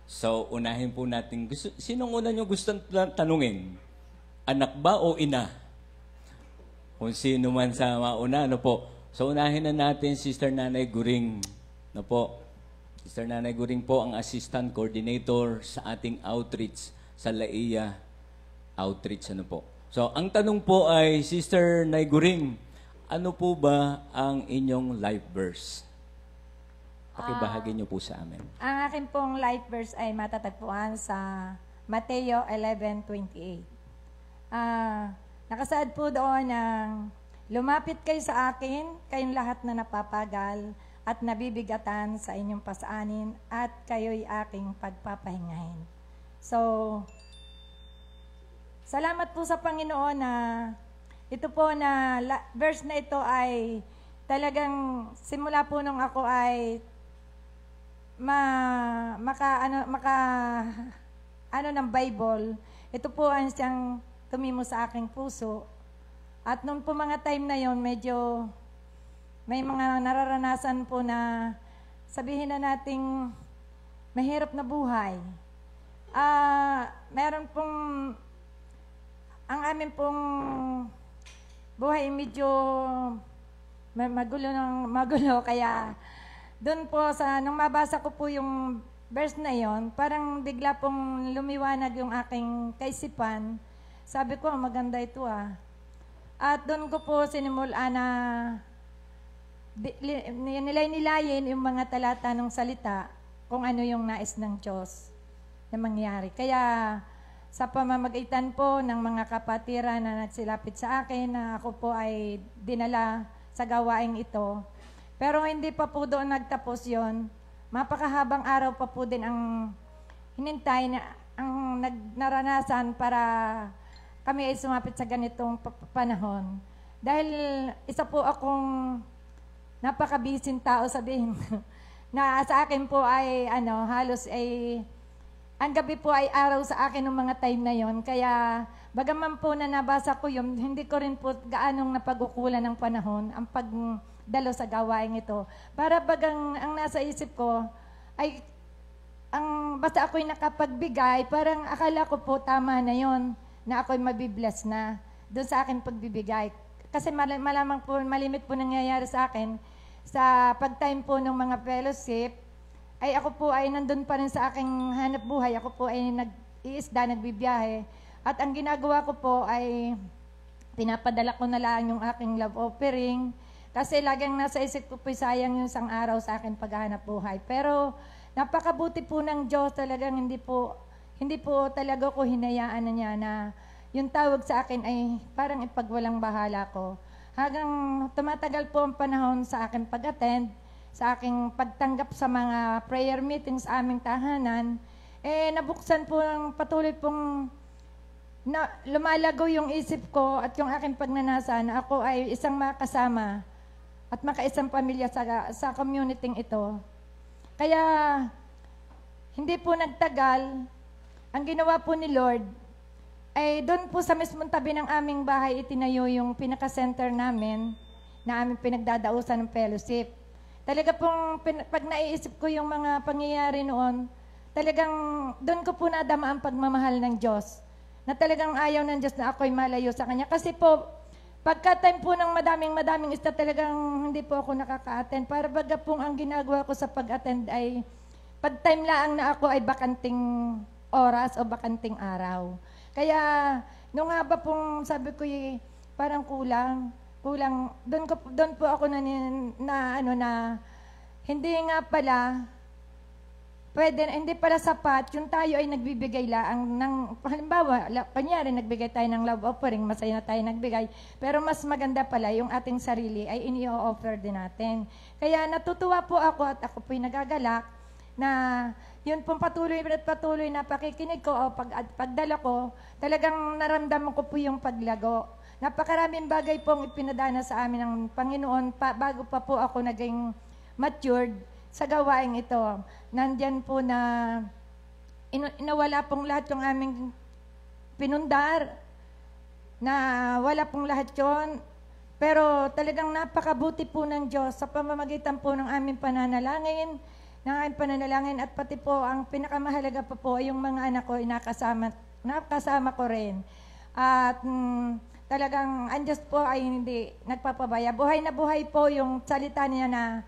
So, unahin po natin. Sinong una nyo gusto tanungin? Anak ba o ina? kung sino man sa mauna, ano po. So unahin na natin Sister Nanay Guring, ano po. Sister Nanay Guring po ang Assistant Coordinator sa ating outreach sa Laia Outreach, ano po. So ang tanong po ay, Sister Nay Guring, ano po ba ang inyong life verse? Pakibahagi niyo po sa amin. Ang akin pong life verse ay matatagpuan sa Mateo 11:28. Nakasaad po doon ng, lumapit kayo sa akin, kayong lahat na napapagal at nabibigatan sa inyong pasaanin, at kayo'y aking pagpapahingahin. So, salamat po sa Panginoon na ito po na verse na ito ay talagang simula po nung ako ay ng Bible, ito po ang siyang tumimo sa aking puso. At nung po mga time na yon, medyo may mga nararanasan po na sabihin na nating mahirap na buhay. Meron pong, ang amin pong buhay medyo magulo, kaya doon po nung mabasa ko po yung verse na yon, parang bigla pong lumiwanag yung aking kaisipan. Sabi ko, maganda ito At doon ko po sinimula na nilay-nilayin yung mga talata ng salita kung ano yung nais ng Diyos na mangyari. Kaya sa pamamagitan po ng mga kapatiran na nagsilapit sa akin, na ako po ay dinala sa gawaing ito. Pero hindi pa po doon nagtapos yon. Mapakahabang araw pa po din ang hinintay na ang naranasan para kami ay sumapit sa ganitong panahon. Dahil isa po akong napakabisin tao, sabihin na sa akin po ay halos ay ang gabi po ay araw sa akin ng mga time na yon. Kaya bagaman po na nabasa ko yun, hindi ko rin po gaanong napag-ukulan ng panahon ang pagdalo sa gawain ito. Para bagang ang nasa isip ko ay basta ako'y nakapagbigay, parang akala ko po tama na yon, na ako'y mabibless na doon sa akin pagbibigay. Kasi malamang po, malimit po nangyayari sa akin sa pag-time po ng mga fellowship, ay ako po ay nandun pa rin sa aking hanap buhay. Ako po ay nag-iisda, nagbibiyahe. At ang ginagawa ko po ay pinapadala ko na lang yung aking love offering. Kasi laging nasa isip ko po, sayang yung isang araw sa akin paghahanap buhay. Pero napakabuti po ng Diyos, talagang hindi po talaga ko hinayaan na niya na yung tawag sa akin ay parang ipagwalang bahala ko. Hanggang tumatagal po ang panahon sa akin pag-attend, sa aking pagtanggap sa mga prayer meetings sa aming tahanan, nabuksan po ng patuloy pong lumalago yung isip ko at yung aking pagnanasa na ako ay isang makasama at makaisang pamilya sa community ito. Kaya hindi po nagtagal, ang ginawa po ni Lord ay doon po sa mismong tabi ng aming bahay itinayo yung pinaka-center namin na aming pinagdadausan ng fellowship. Talaga pong pag naiisip ko yung mga pangyayari noon, talagang doon ko po nadama ang pagmamahal ng Diyos. Na talagang ayaw ng Diyos na ako'y malayo sa Kanya. Kasi po, pagka-time po ng madaming isda, talagang hindi po ako nakaka-attend. Para baga pong ang ginagawa ko sa pag-attend ay, pag-time lang na ako ay bakanting oras o bakanting araw. Kaya, nung nga ba pong sabi ko parang kulang, doon po ako na hindi nga pala, hindi pala sapat, yung tayo ay nagbibigay lang ng, halimbawa, kanyari nagbigay tayo ng love offering, masaya na tayo nagbigay, pero mas maganda pala yung ating sarili ay ini-offer din natin. Kaya natutuwa po ako at ako po'y nagagalak na yun pong patuloy na pakikinig ko o pagdala ko, talagang naramdaman ko po yung paglago. Napakaraming bagay pong ipinadana sa amin ng Panginoon bago pa po ako naging matured sa gawaing ito. Nandyan po na inawala pong lahat yung aming pinundar, na wala pong lahat yon. Pero talagang napakabuti po ng Diyos sa pamamagitan po ng aming pananalangin, at pati po ang pinakamahalaga pa po ay yung mga anak ko ay nakasama ko rin. At talagang ang Diyos po ay hindi nagpapabaya. Buhay na buhay po yung salita niya na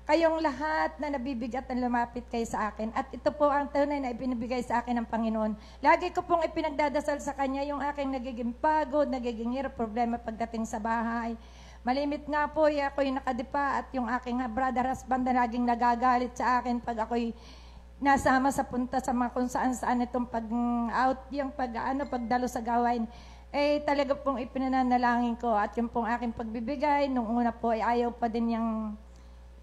kayong lahat na nabibigat na lumapit kayo sa akin. At ito po ang tunay na ibinibigay sa akin ng Panginoon. Lagi ko pong ipinagdadasal sa Kanya yung aking nagiging pagod, nagiging hirap, problema pagdating sa bahay. Malimit nga po, ako'y nakadipa at yung aking brother husband na laging nagagalit sa akin pag ako'y nasama sa punta sa mga kung saan-saan itong pag-out, yung pagdalo sa gawain. Talaga pong ipinananalangin ko at yung pong aking pagbibigay, nung una po ay ayaw pa din yung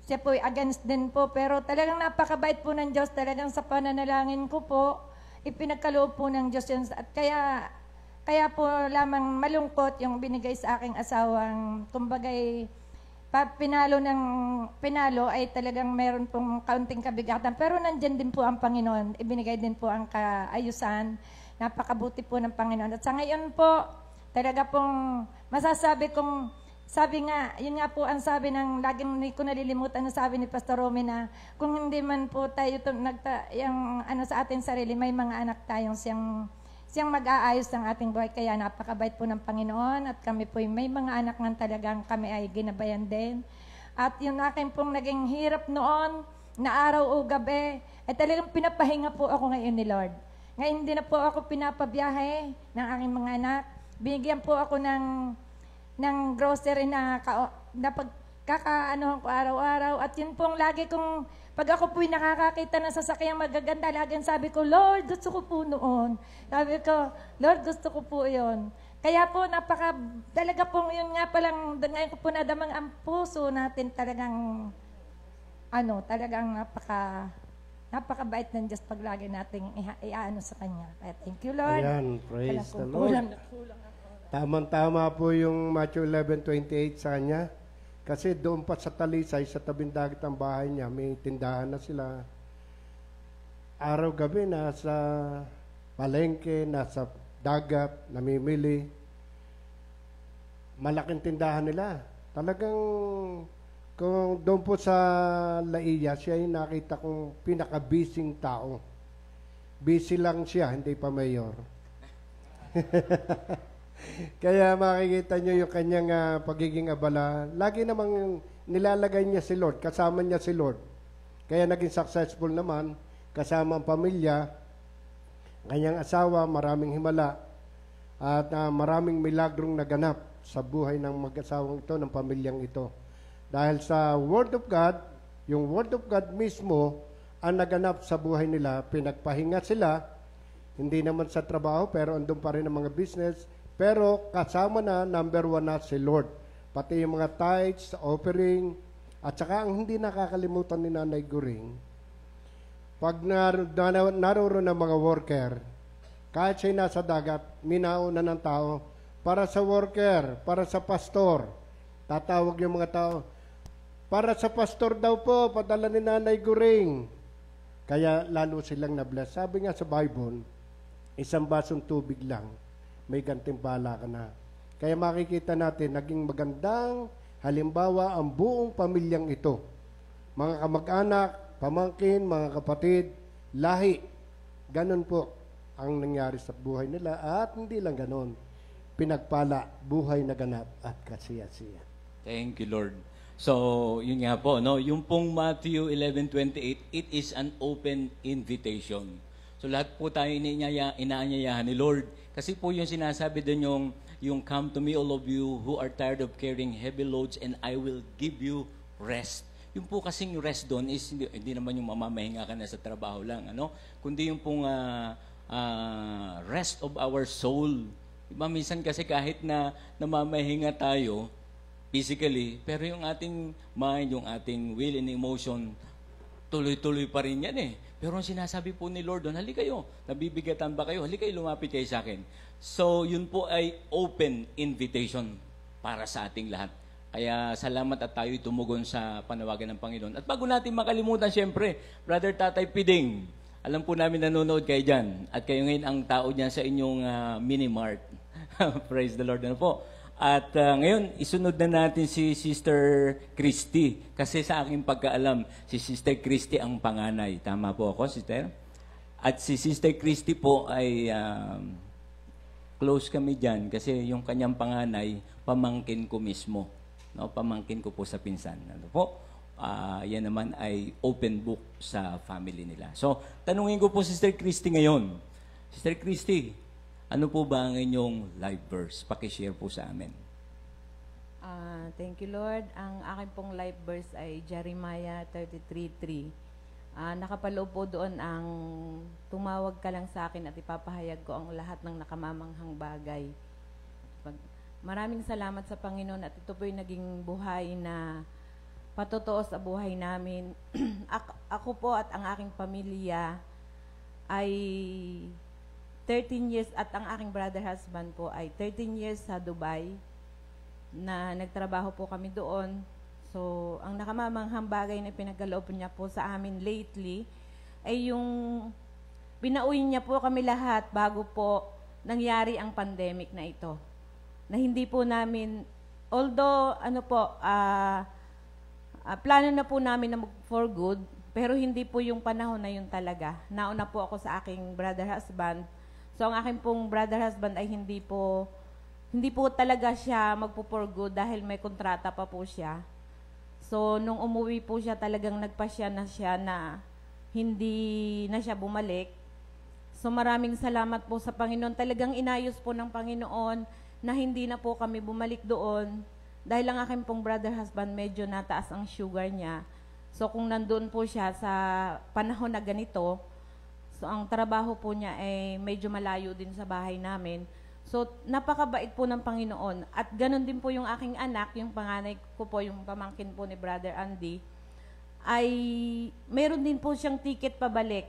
siya po against din po, pero talagang napakabait po ng Diyos. Talagang sa pananalangin ko po, ipinagkaloob po ng Diyos yun. At kaya po lamang malungkot yung binigay sa aking asawang, kumbagay, pinalo ay talagang meron pong kaunting kabigatan. Pero nandyan din po ang Panginoon. Ibinigay din po ang kaayusan. Napakabuti po ng Panginoon. At sa ngayon po, talaga pong masasabi kong, sabi nga, yun nga po ang sabi ng, laging hindi ko nalilimutan na sabi ni Pastor Romy na, kung hindi man po tayo yung, sa ating sarili, may mga anak tayong siyang mag-aayos ng ating buhay. Kaya napakabait po ng Panginoon at kami po may mga anak nga talagang kami ay ginabayan din. At yung akin pong naging hirap noon, na araw o gabi, ay talagang pinapahinga po ako ngayon ni Lord. Ngayon hindi na po ako pinapabiyahe ng aking mga anak. Binigyan po ako ng grocery na pagkakaanohan ko araw-araw. At yun pong lagi kong, pag ako po'y nakakakita ng sasakyang magaganda, laging sabi ko, Lord, gusto ko po noon. Sabi ko, Lord, gusto ko po yun. Kaya po, talaga pong yun nga palang, ngayon ko po nadamang ang puso natin talagang, talagang napakabait ng Diyos pag lagi nating iaano sa Kanya. Kaya thank you, Lord. Ayan, praise the Lord. Tamang-tama po yung Matthew 11:28 sa kanya. Kasi doon pa sa Talisay, sa tabing dagat ang bahay niya, may tindahan na sila. Araw-gabi, nasa palengke, nasa dagat, namimili. Malaking tindahan nila. Talagang, kung doon po sa Laiya, siya yung nakita kong pinaka-busy tao. Busy lang siya, hindi pa mayor. Kaya makikita nyo yung kanyang pagiging abala. Lagi namang nilalagay niya si Lord, kasama niya si Lord. Kaya naging successful naman, kasama ang pamilya, kanyang asawa, maraming himala, at maraming milagrong naganap sa buhay ng mag-asawang ito, ng pamilyang ito. Dahil sa Word of God, yung Word of God mismo, ang naganap sa buhay nila, pinagpahinga sila, hindi naman sa trabaho, pero andun pa rin ang mga business. Pero kasama na, number 1 na si Lord. Pati yung mga tithes, offering, at saka ang hindi nakakalimutan ni Nanay Guring, pag naroon ng mga worker, kahit siya'y nasa dagat, minauna ng tao, para sa worker, para sa pastor. Tatawag yung mga tao, para sa pastor daw po, padala ni Nanay Guring. Kaya lalo silang na-bless. Sabi nga sa Bible, isang basong tubig lang, may gantimpala ka na. Kaya makikita natin, naging magandang halimbawa ang buong pamilyang ito. Mga kamag-anak, pamangkin, mga kapatid, lahi. Ganon po ang nangyari sa buhay nila at hindi lang ganon. Pinagpala, buhay na ganap at kasiya-siya. Thank you, Lord. So, yun nga po, no? Yung pong Matthew 11:28, it is an open invitation. So, lahat po tayo inaanyayahan ni Lord. Kasi po yung sinasabi doon yung come to me all of you who are tired of carrying heavy loads and I will give you rest. Yung po kasing rest doon is hindi naman yung mamamahinga ka na sa trabaho lang, kundi yung pong rest of our soul. Diba, minsan kasi kahit na namamahinga tayo physically, pero yung ating mind, yung ating will and emotion, tuloy-tuloy pa rin yan eh. Pero ang sinasabi po ni Lord doon, halika kayo, nabibigatan ba kayo? Halika kayo, lumapit kayo sa akin. So, yun po ay open invitation para sa ating lahat. Kaya salamat at tayo'y tumugon sa panawagan ng Panginoon. At bago natin makalimutan, siyempre, Brother Tatay Piding, alam po namin nanonood kayo dyan. At kayo ngayon ang tao dyan sa inyong mini-mart. Praise the Lord. Ano po? At ngayon, isunod na natin si Sister Christy. Kasi sa aking pagkaalam, si Sister Christy ang panganay. Tama po ako, Sister? At si Sister Christy po ay close kami dyan kasi yung kanyang panganay, pamangkin ko mismo. No? Pamangkin ko po sa pinsan. Ano po? Yan naman ay open book sa family nila. So, tanungin ko po Sister Christy ngayon. Sister Christy, ano po ba ang inyong life verse? Pakishare po sa amin. Thank you, Lord. Ang aking pong life verse ay Jeremiah 33:3. Nakapaloob po doon ang tumawag ka lang sa akin at ipapahayag ko ang lahat ng nakamamanghang bagay. Maraming salamat sa Panginoon at ito po yung naging buhay na patotoo sa buhay namin. Ako po at ang aking pamilya ay 13 years at ang aking brother husband po ay 13 years sa Dubai na nagtrabaho po kami doon. So, ang nakamamanghang bagay na pinagkaloob niya po sa amin lately ay yung pinauwi niya po kami lahat bago po nangyari ang pandemic na ito. Na hindi po namin, although plano na po namin na for good, pero hindi po yung panahon na yun talaga. Nauna po ako sa aking brother husband. So, ang aking pong brother husband ay hindi po talaga siya magpo-for good dahil may kontrata pa po siya. So, nung umuwi po siya, talagang nagpasya na siya na hindi na siya bumalik. So, maraming salamat po sa Panginoon. Talagang inayos po ng Panginoon na hindi na po kami bumalik doon. Dahil ang aking pong brother husband, medyo nataas ang sugar niya. So, kung nandun po siya sa panahon na ganito, so, ang trabaho po niya ay medyo malayo din sa bahay namin. So, napakabait po ng Panginoon. At ganun din po yung aking anak, yung panganay ko po, yung pamangkin po ni Brother Andy, ay meron din po siyang ticket pabalik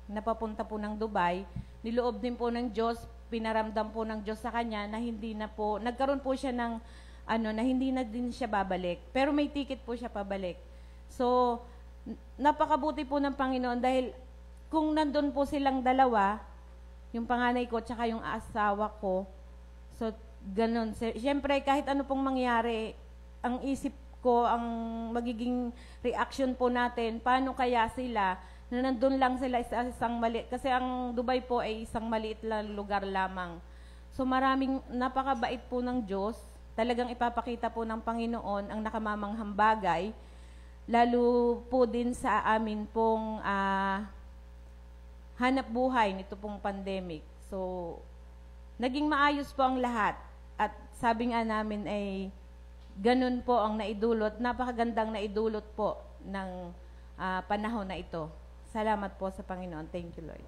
na papunta po ng Dubai. Niloob din po ng Diyos, pinaramdam po ng Diyos sa kanya na hindi na po, nagkaroon po siya ng, na hindi na din siya babalik. Pero may ticket po siya pabalik. So, napakabuti po ng Panginoon dahil kung nandun po silang dalawa, yung panganay ko tsaka yung asawa ko. So, ganun. Siyempre, kahit ano pong mangyari, ang isip ko, ang magiging reaction po natin, paano kaya sila, na nandun lang sila sa isang maliit, kasi ang Dubai po ay isang maliit lang lugar lamang. So, napakabait po ng Diyos. Talagang ipapakita po ng Panginoon ang nakamamanghang bagay, lalo po din sa amin pong hanap buhay nito pong pandemic. So, naging maayos po ang lahat. At sabi nga namin ay ganun po ang naidulot, napakagandang naidulot po ng panahon na ito. Salamat po sa Panginoon. Thank you, Lord.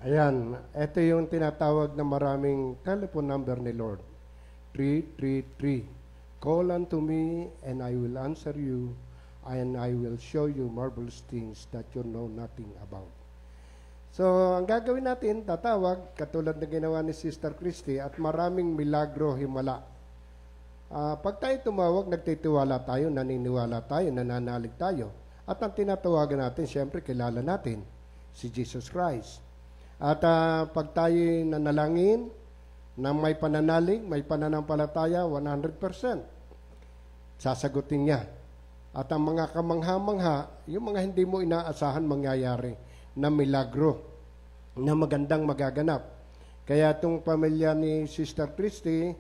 Ayan, ito yung tinatawag na maraming telephone number ni Lord. 333. Call unto me and I will answer you and I will show you marvelous things that you know nothing about. So, ang gagawin natin, tatawag, katulad na ginawa ni Sister Christy, at maraming milagro himala. Pag tayo tumawag, nagtitiwala tayo, naniniwala tayo, nananalig tayo. At ang tinatawagan natin, siyempre, kilala natin, si Jesus Christ. At pag tayo nanalangin, na may pananalig, may pananampalataya, 100%, sasagutin niya. At ang mga kamangha-mangha, yung mga hindi mo inaasahan mangyayari, na milagro, na magandang magaganap. Kaya itong pamilya ni Sister Christy,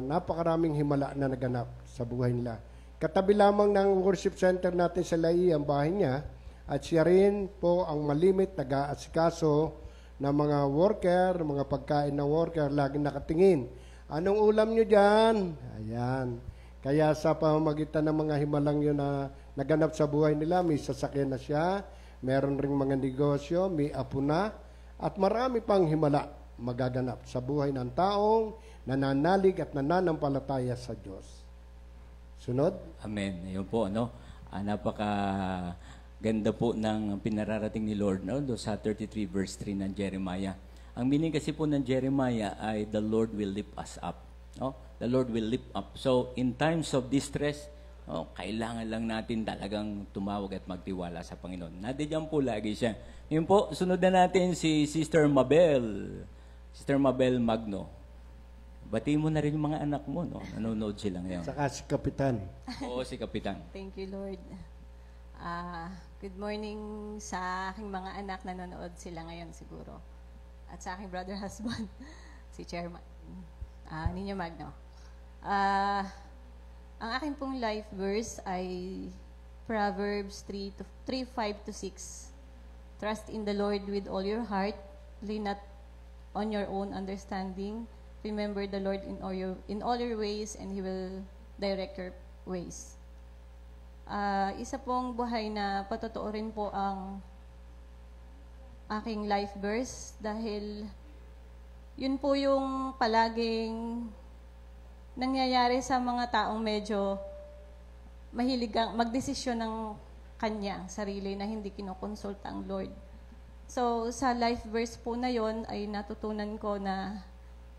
napakaraming himala na naganap sa buhay nila. Katabi lamang ng worship center natin sa Lai, ang bahay niya, at siya rin po ang malimit nag-aasikaso ng mga worker, mga pagkain ng worker, laging nakatingin. Anong ulam nyo dyan? Ayan. Kaya sa pamamagitan ng mga himalang yun na naganap sa buhay nila, may sasakyan na siya, meron ring mga negosyo, may apo na, at marami pang himala magaganap sa buhay ng taong nananalig at nananampalataya sa Diyos. Sunod? Amen. Ayun po, no? Napaka-ganda po ng pinararating ni Lord, no? Do sa 33 verse 3 ng Jeremiah. Ang meaning kasi po ng Jeremiah ay the Lord will lift us up. No? The Lord will lift up. So, in times of distress, kailangan lang natin talagang tumawag at magtiwala sa Panginoon. Nandiyan po lagi siya. Yun po, sunod na natin si Sister Mabel. Sister Mabel Magno. Batiin mo na rin yung mga anak mo, no? Nanonood sila ngayon. Saka si Kapitan. Oo, si Kapitan. Thank you, Lord. Good morning sa aking mga anak. Nanonood sila ngayon siguro. at sa aking brother husband, si Chairman Nino Magno. Ang aking pong life verse ay Proverbs 3:5-6. Trust in the Lord with all your heart, lean not on your own understanding. Remember the Lord in all your ways, and He will direct your ways. Isa pong buhay na patotoo rin po ang aking life verse dahil yun po yung palaging nangyayari sa mga taong medyo mahilig magdesisyon ng kanyang sarili na hindi kinokonsulta ang Lord. So, sa life verse po na yon ay natutunan ko na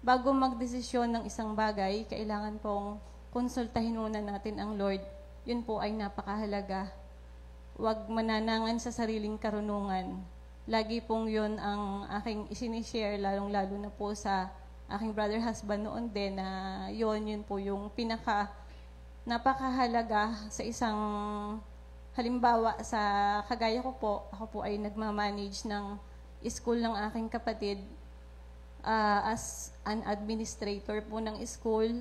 bago magdesisyon ng isang bagay, kailangan pong konsultahin muna natin ang Lord. Yun po ay napakahalaga. Huwag mananangan sa sariling karunungan. Lagi pong yun ang aking isinishare, lalong-lalo na po sa aking brother husband noon din na yun po yung napakahalaga sa isang halimbawa sa kagaya ko po, ako po ay nagmamanage ng school ng aking kapatid as an administrator po ng school.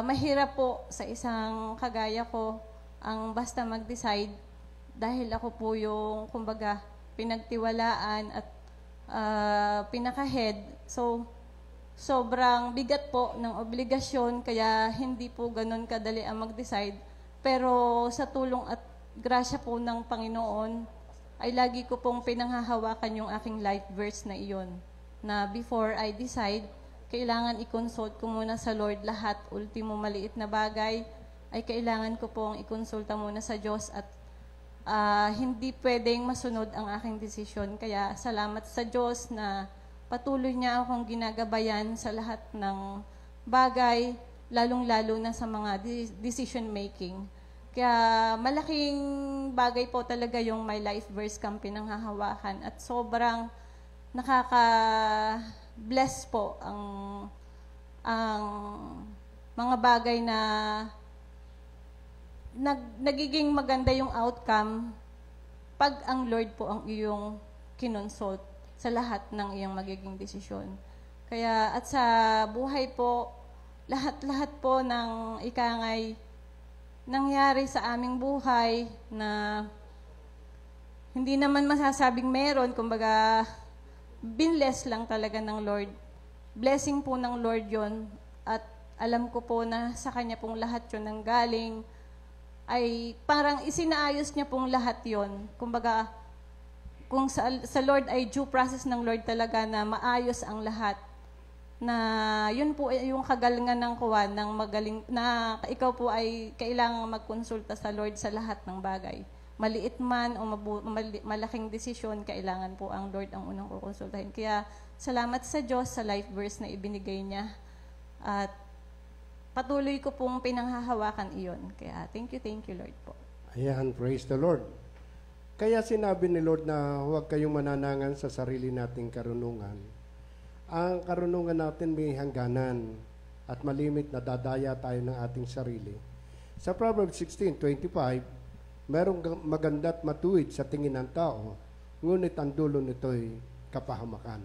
Mahirap po sa isang kagaya ko ang basta mag-decide dahil ako po yung kumbaga pinagtiwalaan at pinaka-head. So, sobrang bigat po ng obligasyon kaya hindi po ganun kadali ang mag-decide. Pero sa tulong at grasya po ng Panginoon, ay lagi ko pong pinanghahawakan yung aking life verse na iyon. Na before I decide, kailangan i-consult ko muna sa Lord lahat. Ultimo maliit na bagay, ay kailangan ko pong i-consulta muna sa Diyos at hindi pwedeng masunod ang aking desisyon. Kaya salamat sa Diyos na patuloy niya akong ginagabayan sa lahat ng bagay, lalong-lalo na sa mga decision making. Kaya malaking bagay po talaga yung my life verse kang pinanghahawakan at sobrang nakaka-bless po ang mga bagay na nagiging maganda yung outcome pag ang Lord po ang iyong kinonsult sa lahat ng iyong magiging desisyon. Kaya at sa buhay po, lahat-lahat po ng ikangay nangyari sa aming buhay na hindi naman masasabing meron, kumbaga binless lang talaga ng Lord. Blessing po ng Lord yon at alam ko po na sa Kanya pong lahat yon nang galing ay parang isinaayos niya pong lahat yon. Kumbaga, kung sa Lord ay due process ng Lord talaga na maayos ang lahat. Na yun po yung kagalingan ng kuwan ng magaling na ikaw po ay kailangang magkonsulta sa Lord sa lahat ng bagay. Maliit man o malaking desisyon, kailangan po ang Lord ang unang kukonsultahin. Kaya salamat sa Diyos sa life verse na ibinigay niya. At patuloy ko pong pinanghahawakan iyon. Kaya thank you Lord po. Ayan, praise the Lord. Kaya sinabi ni Lord na huwag kayong mananangan sa sarili nating karunungan. Ang karunungan natin may hangganan at malimit na dadaya tayo ng ating sarili. Sa Proverbs 16:25, merong maganda at matuwid sa tingin ng tao, ngunit ang dulo nito'y kapahamakan.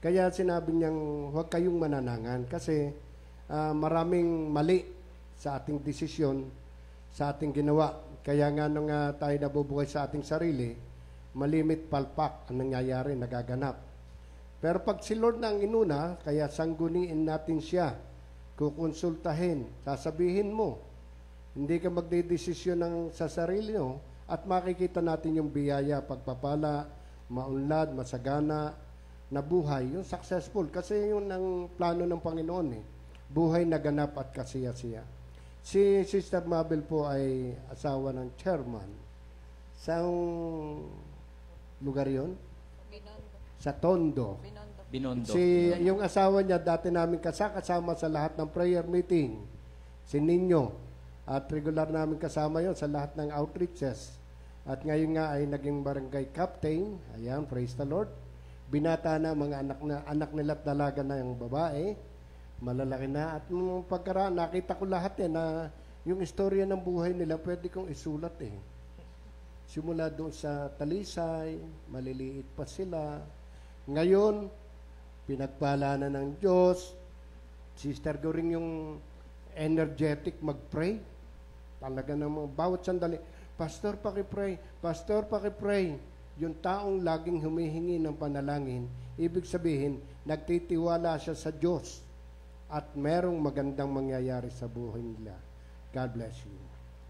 Kaya sinabi niyang huwag kayong mananangan kasi maraming mali sa ating desisyon, sa ating ginawa. Kaya nga nung tayo nabubuhay sa ating sarili, malimit palpak ang nangyayari, nagaganap. Pero pag si Lord na ang inuna, kaya sangguniin natin siya, kukonsultahin, sasabihin mo, hindi ka magdedesisyon ng sa sarili mo, at makikita natin yung biyaya, pagpapala, maunlad, masagana, na buhay, yung successful. Kasi yun ang plano ng Panginoon buhay na ganap at kasiya-siya. Si Sister Mabel po ay asawa ng chairman. Saan lugar yun? Sa Tondo. Binondo. Yung asawa niya, dati namin kasama sa lahat ng prayer meeting. Si Nino. At regular namin kasama yon sa lahat ng outreaches. At ngayon nga ay naging barangay captain. Ayan, praise the Lord. Binata na mga anak nila at dalaga na yung babae. Malalaki na. At nung pagkaraan, nakita ko lahat na yung istorya ng buhay nila, pwede kong isulat Simula doon sa Talisay, maliliit pa sila. Ngayon, pinagpala na ng Diyos. Sister Goring yung energetic mag-pray. Talaga namang bawat sandali, Pastor, pakipray. Pastor, pakipray. Yung taong laging humihingi ng panalangin, ibig sabihin, nagtitiwala siya sa Diyos at merong magandang mangyayari sa buhay nila. God bless you.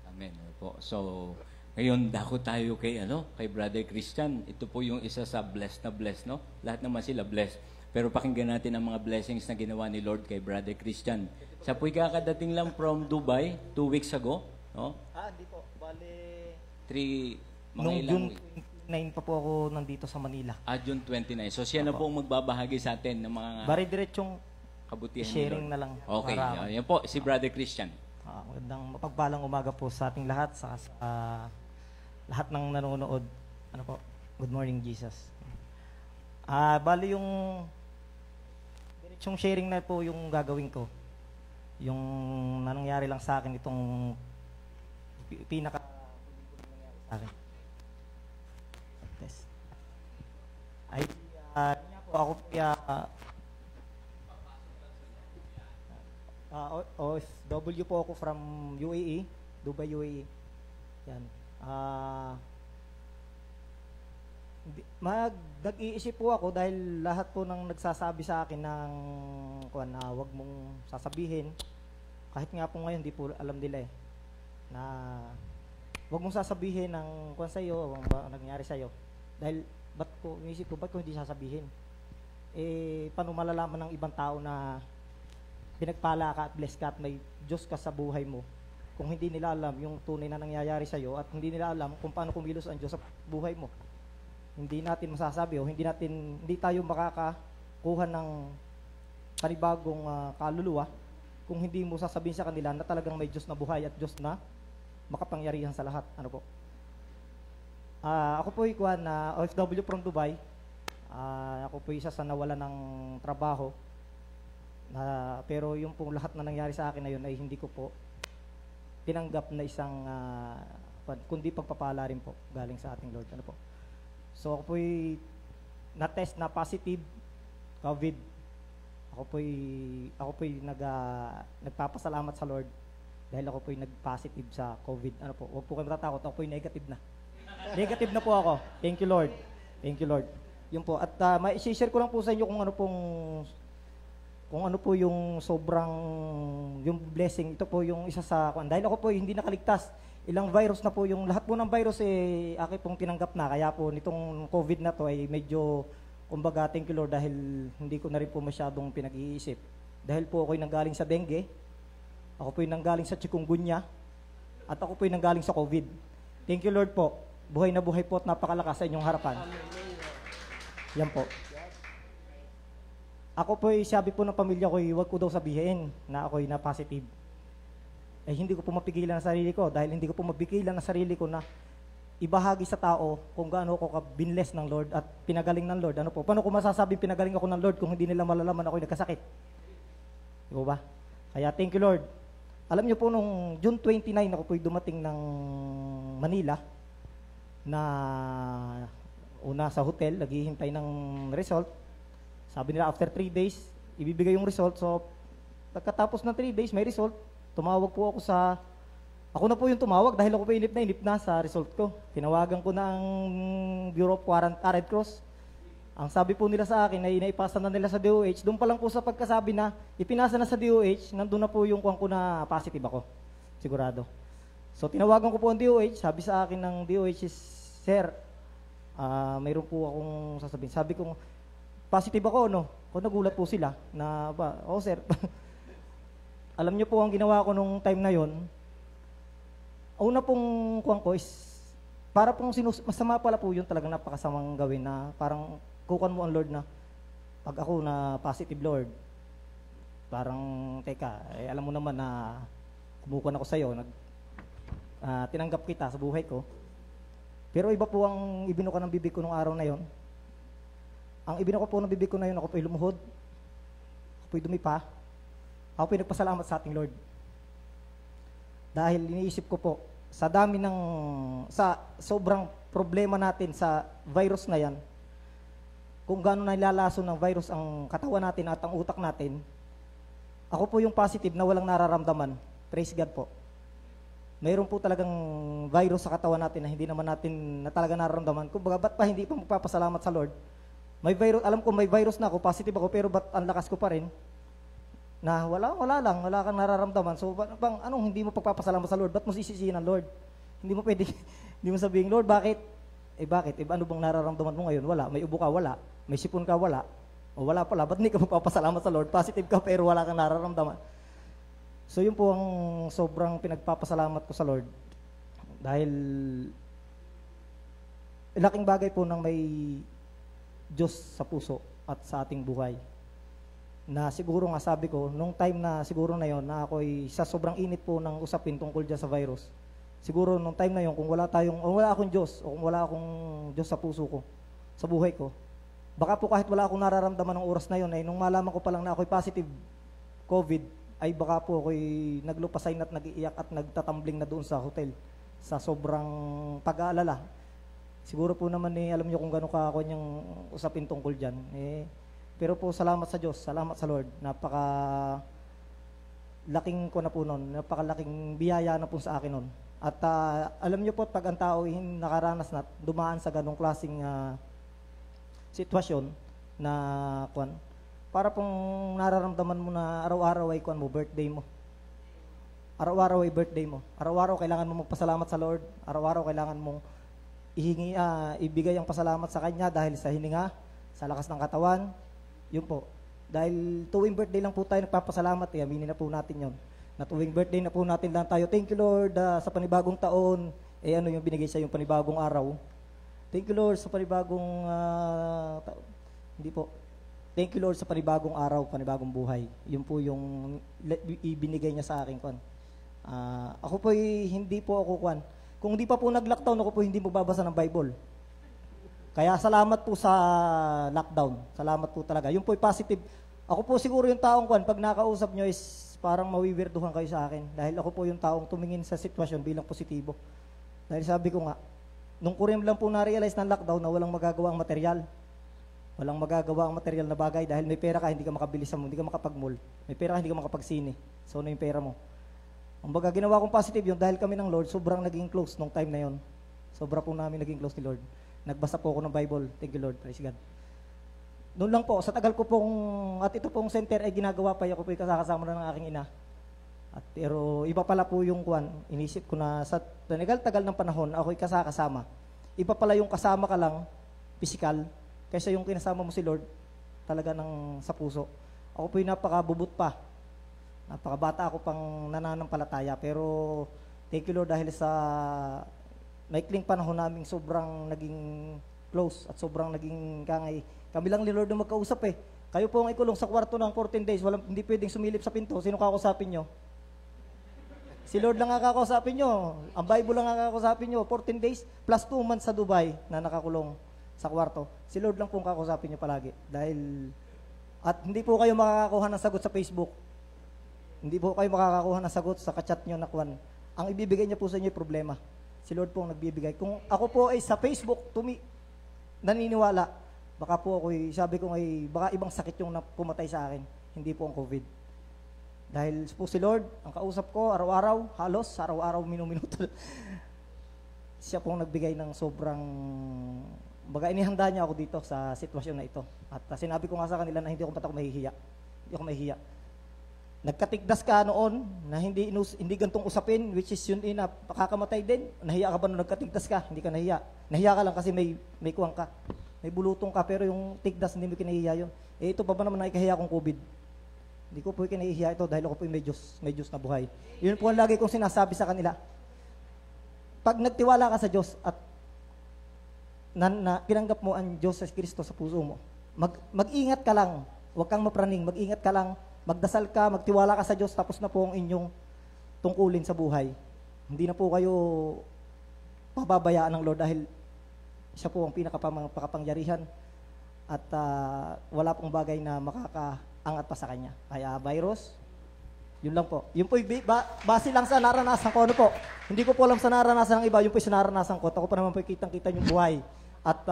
Amen. Po. So, ngayon dako tayo kay kay Brother Christian. Ito po yung isa sa blessed na blessed, no? Lahat naman sila blessed. Pero pakinggan natin ang mga blessings na ginawa ni Lord kay Brother Christian. Siya po'y kakadating lang from Dubai 2 weeks ago, no? Hindi po. Bale, 3 mga nung ilang June 29 pa po ako nandito sa Manila. June 29. So siya na po ang magbabahagi sa atin ng mga Bari-diretsong kabutihan sharing ni Lord. na lang. Okay. Para- Yan po, si Brother Christian. Magandang mapagpalang umaga po sa ating lahat, sa lahat ng nanonood. Ano po? Good morning, Jesus. Bali yung diretsong sharing na po yung gagawin ko. Yung nangyari lang sa akin itong pinaka nangyari sa akin. Yes. Ako OFW po ako from UAE, Dubai, UAE. Yan. Nag-iisip po ako dahil lahat po ng nagsasabi sa akin ng wag mong sasabihin. Kahit nga po ngayon, di po alam nila na wag mong sasabihin ng sa iyo, ang nangyari sa iyo. Dahil ba't ko hindi sasabihin? Paano malalaman ng ibang tao na pinagpala ka at blessed ka at may Diyos ka sa buhay mo kung hindi nila alam yung tunay na nangyayari sa iyo at hindi nila alam kung paano kumilos ang Diyos sa buhay mo. Hindi natin masasabi o hindi tayo makakakuha ng panibagong kaluluwa kung hindi mo sasabihin sa kanila na talagang may Diyos na buhay at Diyos na makapangyarihan sa lahat. Ano po? Ako po na OFW from Dubai. Ako po isa sa nawala ng trabaho. Pero yung pong lahat na nangyari sa akin na yun ay hindi ko po tinanggap na isang kundi pagpapala rin po galing sa ating Lord. Ano po? So ako po'y na-test na positive COVID. Ako po'y nagpapasalamat sa Lord dahil ako po'y nag-positive sa COVID. Ano po? Huwag po kayo matatakot. Ako po'y negative na. Negative na po ako. Thank you, Lord. Thank you, Lord. Yun po. At ma-share ko lang po sa inyo kung ano po yung sobrang yung blessing. Ito po yung isa sa dahil ako po hindi nakaligtas. Ilang virus na po yung lahat po ng virus akin pong tinanggap na. Kaya po nitong COVID na to ay medyo kumbaga thank you Lord dahil hindi ko na rin po masyadong pinag-iisip. Dahil po ako'y nanggaling sa dengue, ako po'y nanggaling sa chikungunya, at ako po'y nanggaling sa COVID. Thank you Lord po. Buhay na buhay po at napakalakas sa inyong harapan. Yan po. Ako po'y sabi po ng pamilya ko, huwag ko daw sabihin na ako'y na positive. Hindi ko po mapigilan ang sarili ko dahil hindi ko po mapigilan ang sarili ko na ibahagi sa tao kung gaano ako ka-binless ng Lord at pinagaling ng Lord. Ano po? Paano ko masasabing pinagaling ako ng Lord kung hindi nila malalaman ako'y nagkasakit? Di ba? Kaya thank you Lord. Alam niyo po nung June 29 ako po'y dumating ng Manila na una sa hotel, naghihintay ng result. Sabi nila after 3 days, ibibigay yung result. So, pagkatapos ng 3 days, may result. Tumawag po ako na po yung tumawag dahil ako po inip na sa result ko. Tinawagan ko na ang Bureau of Red Cross. Ang sabi po nila sa akin ay inaipasa na nila sa DOH. Doon pa lang po sa pagkasabi na ipinasa na sa DOH, nandun na po yung kuwang ko na positive ako. Sigurado. So, tinawagan ko po ang DOH. Sabi sa akin ng DOH is, Sir, mayroon po akong sasabihin. Sabi ko, positive ako, no? Kung nagulat po sila na, sir. Alam niyo po ang ginawa ko nung time na yon. Una pong kuwang ko is, para pong masama pala po yun talagang napakasamang gawin na parang kukan mo ang Lord na, pag ako na positive Lord, parang, teka, alam mo naman na kumukuha ako sa'yo, tinanggap kita sa buhay ko. Pero iba po ang ibinuka ng bibig ko nung araw na yon. Ang ibinuka po ng bibig ko na yon, ako po'y lumuhod, ako po'y dumipa, ako po'y nagpasalamat sa ating Lord. Dahil iniisip ko po, sa sobrang problema natin sa virus na yan, kung gaano nilalaso ng virus ang katawan natin at ang utak natin. Ako po yung positive na walang nararamdaman. Praise God po. Mayroon po talagang virus sa katawan natin na hindi naman natin na talaga nararamdaman. Kung ba't pa hindi pa magpapasalamat sa Lord? May virus, alam ko may virus na ako, positive ako, pero ba't ang lakas ko pa rin? Na wala kang nararamdaman. So, anong hindi mo pagpapasalamat sa Lord? Ba't mo sisisihin ang Lord? Hindi mo pwede, hindi mo sabihin, Lord, bakit? Bakit? Ano bang nararamdaman mo ngayon? Wala. May ubo ka, wala. May sipon ka, wala. O wala pala. Ba't hindi ka magpapasalamat sa Lord? Positive ka, pero wala kang nararamdaman. So, yun po ang sobrang pinagpapasalamat ko sa Lord. Dahil, laking bagay po ng may Diyos sa puso at sa ating buhay. Na siguro nga sabi ko, nung time na siguro na yon na ako'y sa sobrang init po ng usapin tungkol dyan sa virus, siguro nung time na yon kung wala akong Diyos o kung wala akong Diyos sa puso ko, sa buhay ko, baka po kahit wala akong nararamdaman ng oras na yon, ay nung malaman ko pa lang na ako'y positive COVID, ay baka po ako'y naglupasayn at nag-iiyak at nagtatambling na doon sa hotel sa sobrang pag-aalala. Siguro po naman alam niyo kung gano'n ka ako niyang usapin tungkol dyan. Pero po salamat sa Diyos, salamat sa Lord. Laking ko na po nun, napakalaking biyaya na po sa akin nun. At alam niyo po, pag ang tao nakaranas na dumaan sa ganong klaseng sitwasyon na para pong nararamdaman mo na araw-araw ay birthday mo. Araw-araw ay birthday mo. Araw-araw kailangan mo magpasalamat sa Lord. Araw-araw kailangan mong ibigay ang pasalamat sa Kanya dahil sa hininga, sa lakas ng katawan. Yun po. Dahil tuwing birthday lang po tayo nagpapasalamat, aminin na po natin yun. Na tuwing birthday na po natin lang tayo, thank you Lord sa panibagong taon. Ano yung binigay sa yung panibagong araw? Thank you Lord sa panibagong hindi po. Thank you Lord sa panibagong araw, panibagong buhay. Yun po yung ibinigay niya sa akin. Ako po hindi po ako Kung hindi pa po nag-lockdown, ako po hindi magbabasa ng Bible. Kaya salamat po sa lockdown. Salamat po talaga. Yung po positive. Ako po siguro yung taong pag nakausap nyo is parang mawiwirduhan kayo sa akin. Dahil ako po yung taong tumingin sa sitwasyon bilang positibo. Dahil sabi ko nga, nung kurim lang po na-realize ng lockdown na walang magagawa ang material. Walang magagawa ang material na bagay dahil may pera ka, hindi ka makabili sa hindi ka makapag-mall. May pera ka, hindi ka makapagsine. So, ano yung pera mo? Ang baga, ginawa kong positive yun dahil kami ng Lord, sobrang naging close nung time na yun. Sobra po namin naging close ni Lord. Nagbasa po ako ng Bible. Thank you, Lord. Praise God. Noon lang po, sa tagal ko pong, at ito pong center ay ginagawa pa, ako po yung kasakasama na ng aking ina. Pero iba pala po yung inisip ko na sa tagal ng panahon, ako'y kasakasama. Iba pala yung kasama ka lang, physical, kaysa yung kinasama mo si Lord, talaga sa puso. Ako po yung napakabubot pa. Napakabata ako pang nananampalataya. Pero thank you Lord dahil sa maikling panahon namin sobrang naging close at sobrang naging kangay. Kami lang ni Lord na magkausap Kayo po ang ikulong sa kwarto ng 14 days. Hindi pwedeng sumilip sa pinto. Sino kakausapin nyo? Si Lord lang ang kakausapin nyo. Ang Bible lang ang kakausapin nyo. 14 days plus 2 months sa Dubai na nakakulong sa kwarto. Si Lord lang po ang kakausapin nyo palagi. At hindi po kayo makakakuha ng sagot sa Facebook. Hindi po kayo makakakuha ng sagot sa kachat nyo na Ang ibibigay niya po sa inyo ay problema. Si Lord po ang nagbibigay. Kung ako po ay sa Facebook, naniniwala, baka po ako sabi ko baka ibang sakit yung pumatay sa akin. Hindi po ang COVID. Dahil po si Lord, ang kausap ko, araw-araw, halos, araw-araw, minuto. Siya po ang nagbigay ng sobrang, inihanda niya ako dito sa sitwasyon na ito. At sinabi ko nga sa kanila na hindi ako mahihiya. Hindi ako mahihiya. Nagkatigdas ka noon na hindi gantong usapin, which is yun na pakakamatay din. Nahiya ka ba nung nagkatigdas ka? Hindi ka nahiya. Nahiya ka lang kasi may kuwang ka. May bulutong ka, pero yung tigdas hindi mo kinahiya yun. Ito pa ba naman nakikahiya kong COVID? Hindi ko po kinahiya ito dahil ako po may Diyos na buhay. Yun po ang lagi kong sinasabi sa kanila. Pag nagtiwala ka sa Diyos at pinanggap mo ang Diyos sa Kristo sa puso mo, mag-ingat ka lang. Huwag kang mapraning. Mag-ingat ka lang. Magdasal ka, magtiwala ka sa Diyos, tapos na po ang inyong tungkulin sa buhay. Hindi na po kayo pababayaan ng Lord dahil siya po ang pinakapangyarihan at wala pong bagay na makakaangat pa sa Kanya. Kaya virus, yun lang po. Yun po, base lang sa naranasan ko. Ano po? Hindi ko po alam sa naranasan ng iba, yun po yung sa naranasan ko. At ako pa naman po kitang-kita yung buhay. At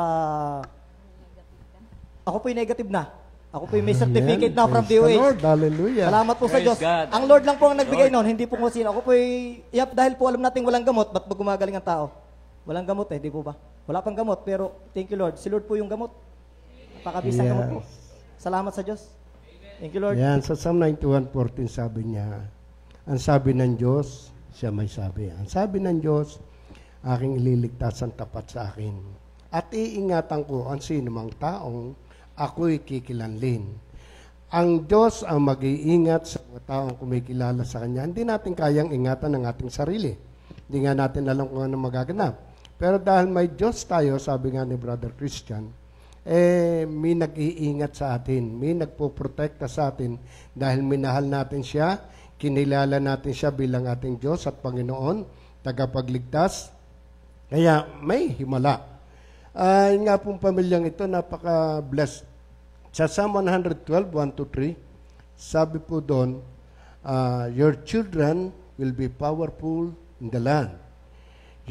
Ako po'y negative na. Ako po'y may certificate na from Praise the DOH. Lord. Hallelujah. Salamat po sa Praise Diyos. God. Ang Lord lang po ang nagbigay Lord. noon, hindi po kung sino. Ako po'y, dahil po alam natin walang gamot, ba't ba gumagaling ang tao? Walang gamot di po ba? Wala pang gamot, pero thank you Lord. Si Lord po yung gamot. Napakabisang gamot po. Salamat sa Diyos. Thank you Lord. Yan, sa Psalm 91:14 sabi niya, ang sabi ng Diyos, siya may sabi. Ang sabi ng Diyos, aking ililigtas ang tapat sa akin. At iingatan ko ang sinumang taong ako'y kikilanlin. Ang Diyos ang mag-iingat sa mga taong kumikilala sa Kanya. Hindi natin kayang ingatan ang ating sarili. Hindi nga natin alam kung ano magaganap. Pero dahil may Diyos tayo, sabi nga ni Brother Christian, may nag-iingat sa atin, may nagpoprotekta sa atin dahil minahal natin siya, kinilala natin siya bilang ating Diyos at Panginoon, tagapagligtas. Kaya may himala. Yun nga pong pamilyang ito, napaka-blessed. Sa Psalm 112, 1-3, sabi po doon, your children will be powerful in the land.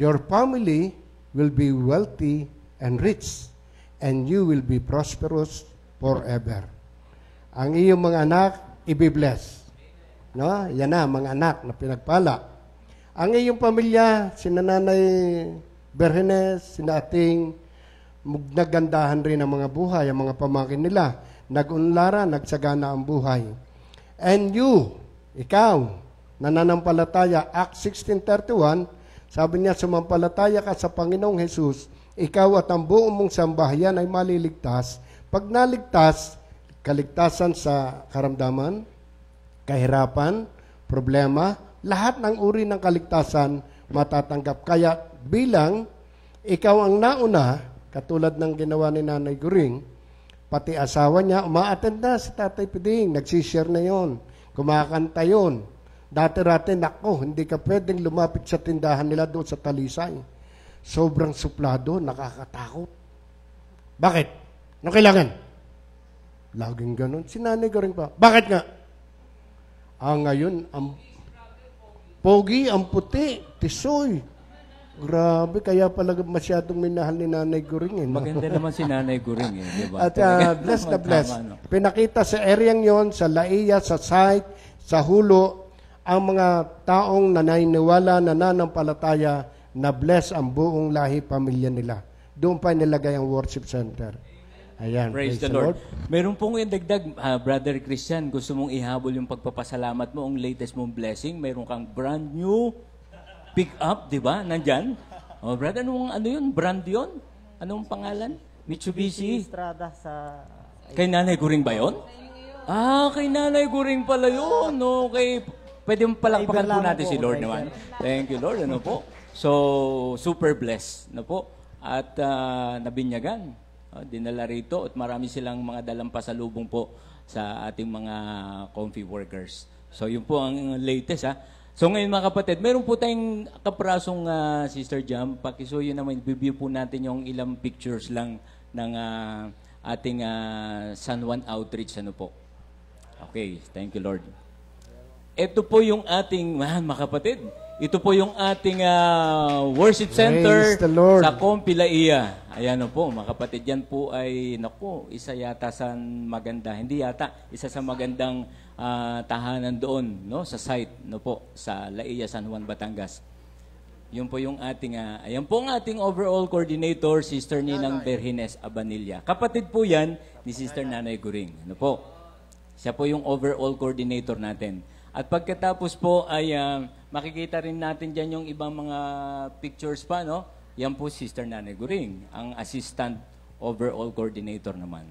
Your family will be wealthy and rich, and you will be prosperous forever. Ang iyong mga anak, ibibless. No? Yan na, mga anak na pinagpala. Ang iyong pamilya, sina Nanay Berhenes, sina ating nagandahan rin ang mga buhay, ang mga pamangkin nila. Nag-unlara, nagsagana ang buhay. And you, ikaw, nananampalataya, Acts 16:31, sabi niya, sumampalataya ka sa Panginoong Jesus, ikaw at ang buong mong sambahayan ay maliligtas. Pag naligtas, kaligtasan sa karamdaman, kahirapan, problema, lahat ng uri ng kaligtasan matatanggap. Kaya bilang ikaw ang nauna, katulad ng ginawa ni Nanay Guring, pati asawa niya, umaattend na si Tatay Piding, nagsishare na yon, kumakanta yon. Dati-rati, nako, hindi ka pwedeng lumapit sa tindahan nila doon sa Talisay. Sobrang suplado, nakakatakot. Bakit? Ano kailangan? Laging ganun. Si Nanay Guring pa. Bakit nga? Ngayon, ang pogi, ang puti, tisoy. Grabe, kaya pala masyadong minahal ni Nanay Guring. Maganda naman si Nanay Guring. Di ba? At bless na bless. Pinakita sa areang yon, sa Laia, sa site, sa Hulo, ang mga taong naniniwala, nananampalataya, na bless ang buong lahi pamilya nila. Doon pa nilagay ang worship center. Ayan, praise the Lord. Meron pong yung dagdag, Brother Christian, gusto mong ihabol yung pagpapasalamat mo, ang latest mong blessing, meron kang brand new pick up, di ba? Nandyan? Oh, brother, ano yun? Brand yun? Anong pangalan? Mitsubishi? Estrada sa... Kay Nanay Guring ba yun? Kay Nanay Guring pala yun. Okay. Pwede mo palakpakan po natin si Lord naman. Thank you, Lord. Ano po? So, super blessed. Ano po? At nabinyagan. Dinala rito at marami silang mga dalang pasalubong po sa ating mga comfy workers. So, yun po ang latest, ha? So, ngayon mga kapatid, meron po tayong kaprasong Sister Jam. Pakisuyo naman, i-view po natin yung ilang pictures lang ng ating San Juan Outreach. Ano po? Okay, thank you, Lord. Ito po yung ating, mga kapatid, ito po yung ating worship center sa Compilaia. Ayan po, mga kapatid, yan po ay, isa yata sa maganda, hindi yata, isa sa magandang tahanan doon, no, sa site, no po, sa Laia, San Juan, Batangas. Yun po yung ating, ayan po ang ating overall coordinator, Sister Ninang Berhenes Abanilla. Kapatid po yan ni Sister Nanay Guring. Ano po? Siya po yung overall coordinator natin. At pagkatapos po ay makikita rin natin dyan yung ibang mga pictures pa, no? Yan po Sister Nanay Guring, ang assistant overall coordinator naman.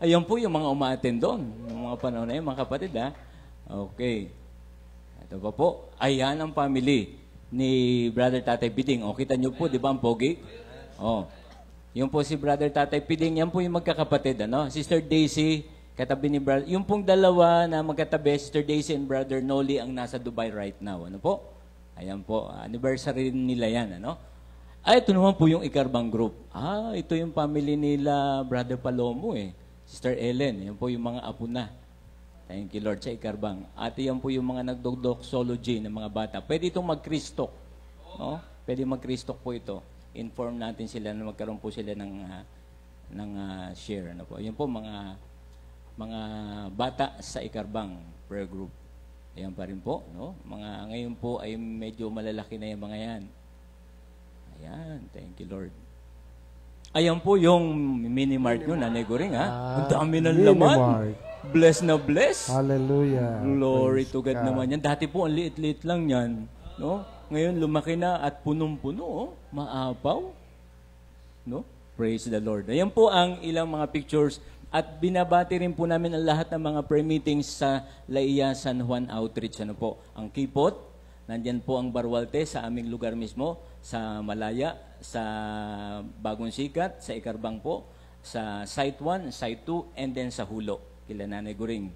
Ayan po yung mga umaattend doon, yung mga panahon na yun, mga kapatid, ha? Okay. Ito pa po. Ayan ang family ni Brother Tatay Piding. O, kita nyo po, di ba ang pogi? Oh. Yung po si Brother Tatay Piding, yan po yung magkakapatid, ano? Sister Daisy, katabi ni Brother, yung pong dalawa na magkatabi, Sister Daisy and Brother Noli ang nasa Dubai right now. Ano po? Ayan po, anniversary nila yan, ano? Ito naman po yung Ikarbang group. Ito yung family nila Brother Palomo eh. Sister Ellen, yan po yung mga apo na. Thank you Lord sa Ikarbang. At yan po yung mga nagdodoxology ng mga bata. Pwede itong mag-Kristok. No? Pwede mag-Kristok po ito. Inform natin sila na magkaroon po sila ng ng share. Ano po? Yan po mga bata sa Ikarbang prayer group. Ayan pa rin po, no? Ngayon po ay medyo malalaki na yung mga yan. Ayan, thank you Lord. Ayan po yung mini-mart nyo, Nanay Goring, ha? Ang dami ng laman. Bless na bless. Hallelujah. Glory Praise to God God. naman yan. Dati po, ang liit-liit lang yan. No? Ngayon, lumaki na at punong-puno. Oh. Maapaw. No? Praise the Lord. Ayan po ang ilang mga pictures. At binabati rin po namin ang lahat ng mga prayer meetings sa Laia San Juan Outreach. Ano po? Ang Kipot, nandyan po ang Barwalte sa aming lugar mismo, sa Malaya, sa Bagong Sikat, sa Ikarbang po, sa Site 1, Site 2, and then sa Hulo, kila Nanay Goring.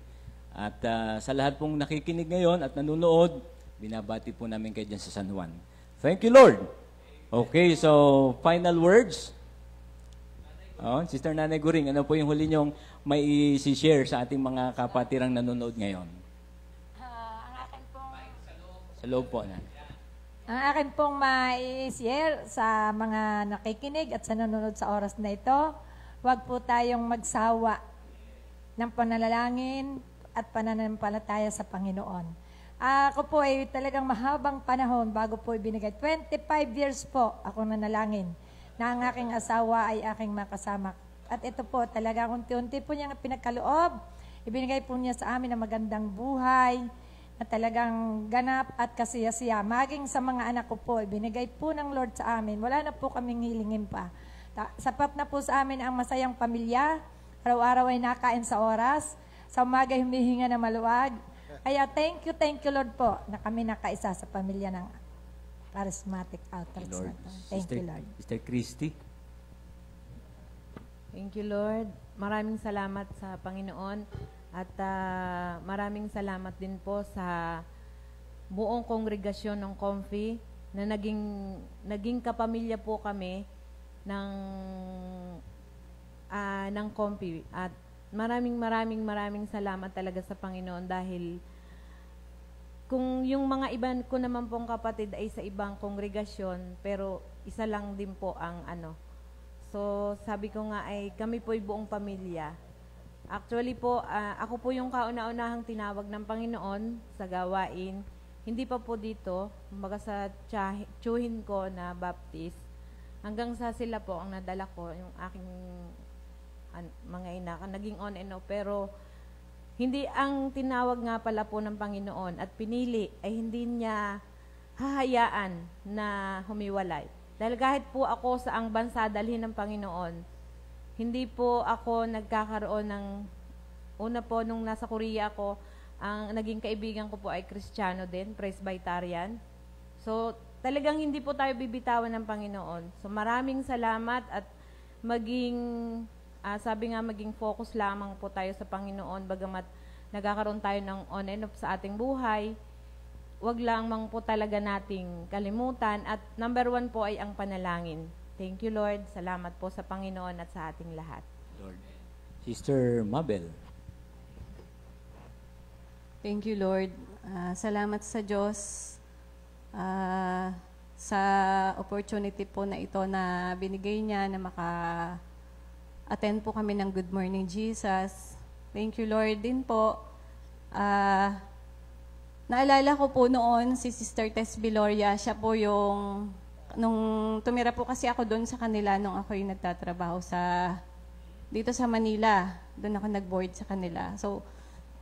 At sa lahat pong nakikinig ngayon at nanonood, binabati po namin kayo dyan sa San Juan. Thank you, Lord. Okay, so final words. Sister Nanay Goring, ano po yung huli niyong may i-share sa ating mga kapatirang nanonood ngayon? Ang akin pong Sa loob po na. Ang akin pong ma-share sa mga nakikinig at sa nanonood sa oras na ito, huwag po tayong magsawa ng panalangin at pananampalataya sa Panginoon. Ako po ay talagang mahabang panahon bago po ibinigay. 25 years po ako nanalangin na ang aking asawa ay aking makasama. At ito po talaga unti-unti po niya pinagkaloob. Ibinigay po niya sa amin ang magandang buhay, na talagang ganap at kasiyasiya. Maging sa mga anak ko po, ibinigay po ng Lord sa amin. Wala na po kaming hilingin pa. Sapat na po sa amin ang masayang pamilya. Araw-araw ay nakain sa oras. Sa umaga humihinga na maluwag. Kaya thank you Lord po na kami nakaisa sa pamilya ng Charismatic Outreach na to. Thank you Lord. Sister Christy. Thank you Lord. Maraming salamat sa Panginoon. At maraming salamat din po sa buong kongregasyon ng Comfy na naging kapamilya po kami ng Comfy. At maraming salamat talaga sa Panginoon dahil kung yung mga iba ko naman pong kapatid ay sa ibang kongregasyon, pero isa lang din po ang ano. So sabi ko nga ay kami po ay buong pamilya. Actually po, ako po yung kauna-unahang tinawag ng Panginoon sa gawain. Hindi pa po dito, kumbaga sa tsuhin ko na baptist. Hanggang sa sila po ang nadala ko, yung aking mga ina, naging on and off. Pero hindi ang tinawag nga pala po ng Panginoon at pinili ay hindi niya hahayaan na humiwalay. Dahil kahit po ako sa ang bansa dalhin ng Panginoon, hindi po ako nagkakaroon ng, una po nung nasa Korea ako, ang naging kaibigan ko po ay Kristiyano din, Presbyterian. So talagang hindi po tayo bibitawan ng Panginoon. So maraming salamat at sabi nga maging focus lamang po tayo sa Panginoon bagamat nagkakaroon tayo ng on and off sa ating buhay. Wag lamang po talaga nating kalimutan at number 1 po ay ang panalangin. Thank you, Lord. Salamat po sa Panginoon at sa ating lahat. Lord. Sister Mabel. Thank you, Lord. Salamat sa Diyos sa opportunity po na ito na binigay niya na maka-attend po kami ng Good Morning Jesus. Thank you, Lord, din po. Naalala ko po noon si Sister Tess Biloria. Siya po yung nung tumira po kasi ako doon sa kanila nung ako yung nagtatrabaho dito sa Manila. Doon ako nag-board sa kanila. So,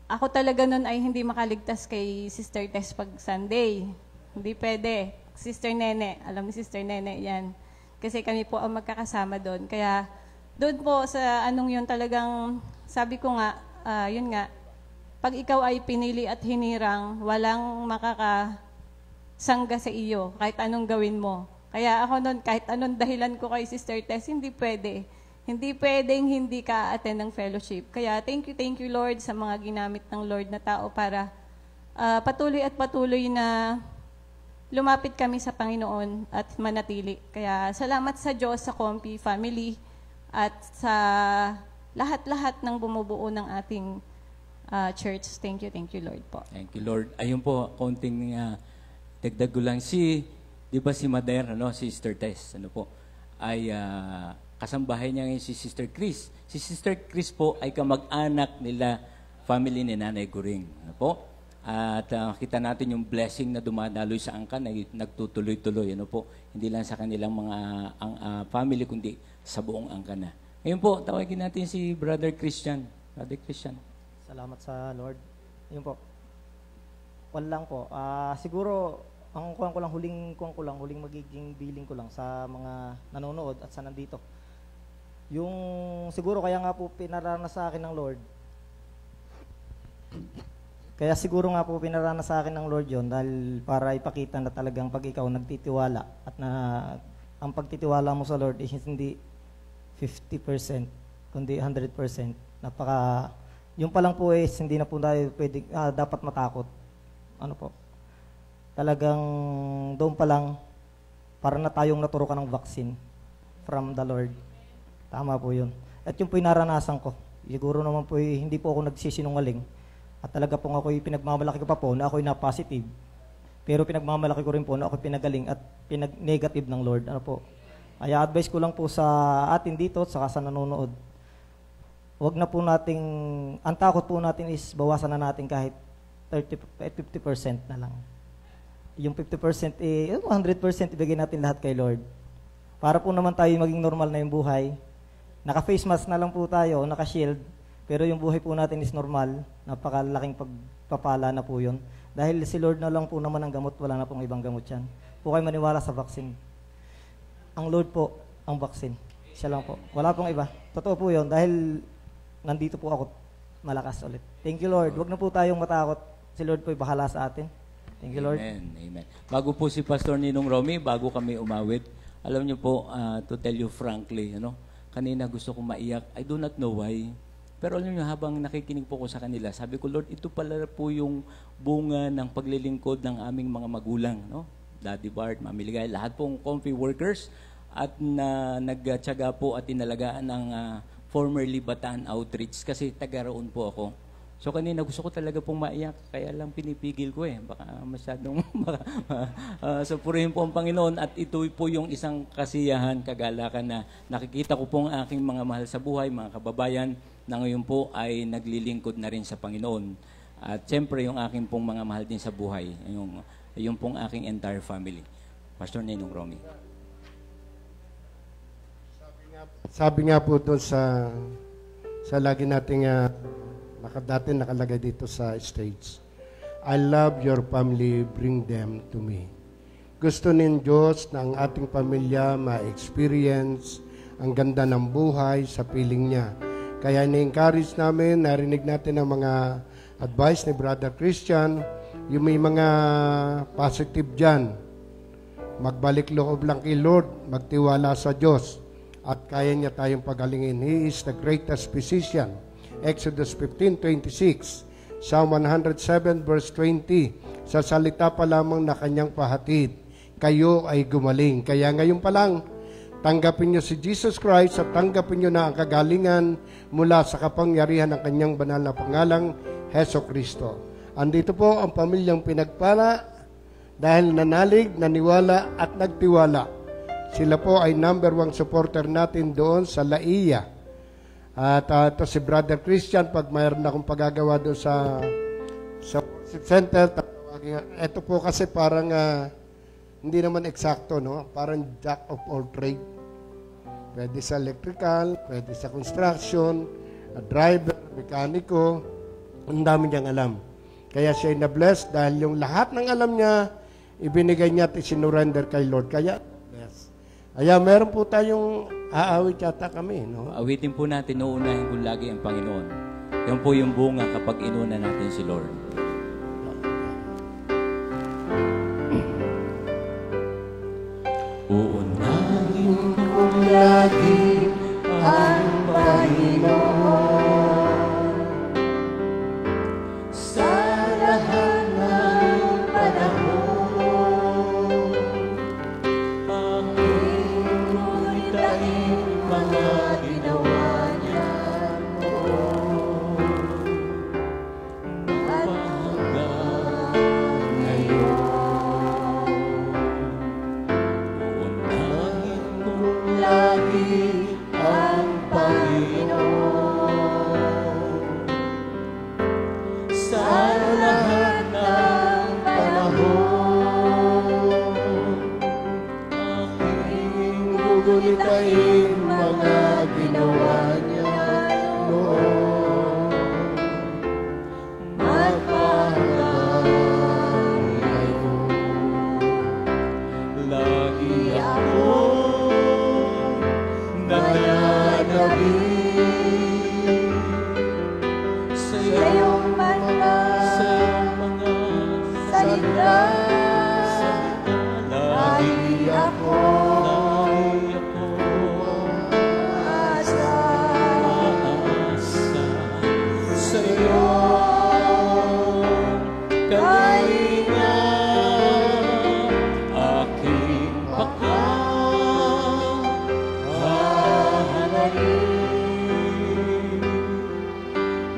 ako talaga noon ay hindi makaligtas kay Sister Tess pag Sunday. Hindi pwede. Sister Nene, alam ni Sister Nene yan. Kasi kami po ang magkakasama doon. Kaya doon po sa anong yun talagang, sabi ko nga, yun nga, pag ikaw ay pinili at hinirang, walang makakasangga sa iyo kahit anong gawin mo. Kaya ako noon, kahit anong dahilan ko kay Sister Tess, hindi pwede. Hindi pwedeng hindi ka attend ng fellowship. Kaya thank you Lord sa mga ginamit ng Lord na tao para patuloy na lumapit kami sa Panginoon at manatili. Kaya salamat sa Diyos, sa Comfy family, at sa lahat-lahat ng bumubuo ng ating church. Thank you Lord po. Thank you, Lord. Ayun po, konting dagdag ko lang. Di ba si Mader, Sister Tess, ay kasambahay niya ngayon si Sister Chris. Si Sister Chris po ay kamag-anak nila, family ni Nanay Guring. Ano po? At kita natin yung blessing na dumadaloy sa angkan ay nagtutuloy-tuloy. Ano po? Hindi lang sa kanilang mga family, kundi sa buong angkan na. Ngayon po, tawagin natin si Brother Christian. Brother Christian. Salamat sa Lord. Yun po. Kwan lang po. Siguro, ang kuwan ko lang, huling magiging billing ko lang sa mga nanonood at sa nandito. Yung siguro kaya nga po pinarana sa akin ng Lord. Kaya siguro nga po pinarana sa akin ng Lord yon dahil para ipakita na talagang pag ikaw nagtitiwala at na ang pagtitiwala mo sa Lord is hindi 50%, kundi 100%. Yung pa lang po is hindi na po tayo pwede, dapat matakot. Ano po? Talagang doon pa lang para na tayong naturukan ng vaccine from the Lord. Tama po yun. At yung po yung naranasan ko. Siguro naman po hindi po ako nagsisinungaling. At talaga po ako'y pinagmamalaki ko pa po na ako'y na-positive. Pero pinagmamalaki ko rin po na ako'y pinagaling at pinag-negative ng Lord. Ano po? Kaya advice ko lang po sa atin dito at saka sa nanonood. Huwag na po nating, ang takot po natin is bawasan na natin kahit 50% na lang. Yung 50%, 100% ibigay natin lahat kay Lord. Para po naman tayo maging normal na yung buhay. Naka-face mask na lang po tayo, naka-shield, pero yung buhay po natin is normal. Napakalaking pagpapala na po yun. Dahil si Lord na lang po naman ang gamot, wala na pong ibang gamot yan. Po kayo maniwala sa vaccine. Ang Lord po, ang vaccine. Siya lang po. Wala pong iba. Totoo po yun, dahil nandito po ako malakas ulit. Thank you, Lord. Huwag na po tayong matakot. Si Lord po ay bahala sa atin. Thank you, Lord. Amen. Amen. Bago po si Pastor Ninong Romy, bago kami umawit, alam niyo po, to tell you frankly, kanina gusto kong maiyak. I do not know why. Pero alam niyo, habang nakikinig po ko sa kanila, sabi ko, Lord, ito pala po yung bunga ng paglilingkod ng aming mga magulang. No? Daddy Bart, Mami Ligay, lahat pong comfy workers at nagtyaga po at inalagaan ng formerly Bataan Outreach kasi taga roon po ako. So kanina gusto ko talaga pong maiyak, kaya lang pinipigil ko baka masyadong so purihin po ang Panginoon at ito po yung isang kasiyahan, kagalakan na nakikita ko pong aking mga mahal sa buhay, mga kababayan na ngayon po ay naglilingkod na rin sa Panginoon. At siyempre yung aking pong mga mahal din sa buhay, yung pong aking entire family. Pastor Ninong Romy. Sabi nga po doon sa lagi nating dati nakalagay dito sa stage. I love your family, bring them to me. Gusto ng Diyos na ang ating pamilya ma-experience ang ganda ng buhay sa piling niya. Kaya ni-encourage namin, narinig natin ang mga advice ni Brother Christian, yung may mga positive dyan. Magbalik loob lang kay Lord, magtiwala sa Diyos, at kaya niya tayong pagalingin. He is the greatest physician. Exodus 15:26, Psalm 107 verse 20, sa salita pa lamang na kanyang pahatid, kayo ay gumaling. Kaya ngayon pa lang, tanggapin niyo si Jesus Christ at tanggapin niyo na ang kagalingan mula sa kapangyarihan ng kanyang banal na pangalang Heso Kristo. Andito po ang pamilyang pinagpala dahil nanalig, naniwala at nagtiwala. Sila po ay number 1 supporter natin doon sa Laia. At ito si Brother Christian, pag mayroon akong pagagawa doon sa center, ito po kasi parang hindi naman eksakto, no? Parang jack of all trade. Pwede sa electrical, pwede sa construction, driver, mekaniko, ang dami niyang alam. Kaya siya ay na-bless dahil yung lahat ng alam niya, ibinigay niya at isinurrender kay Lord. Kaya, bless. Kaya meron po tayong aawit yata kami, no? Awitin po natin, uunahin ko lagi ang Panginoon. Yan po yung bunga kapag inuna natin si Lord. Uunahin ko lagi ang Panginoon sa lahat ng panahon. Aking gunitain mga ginawa niya mo.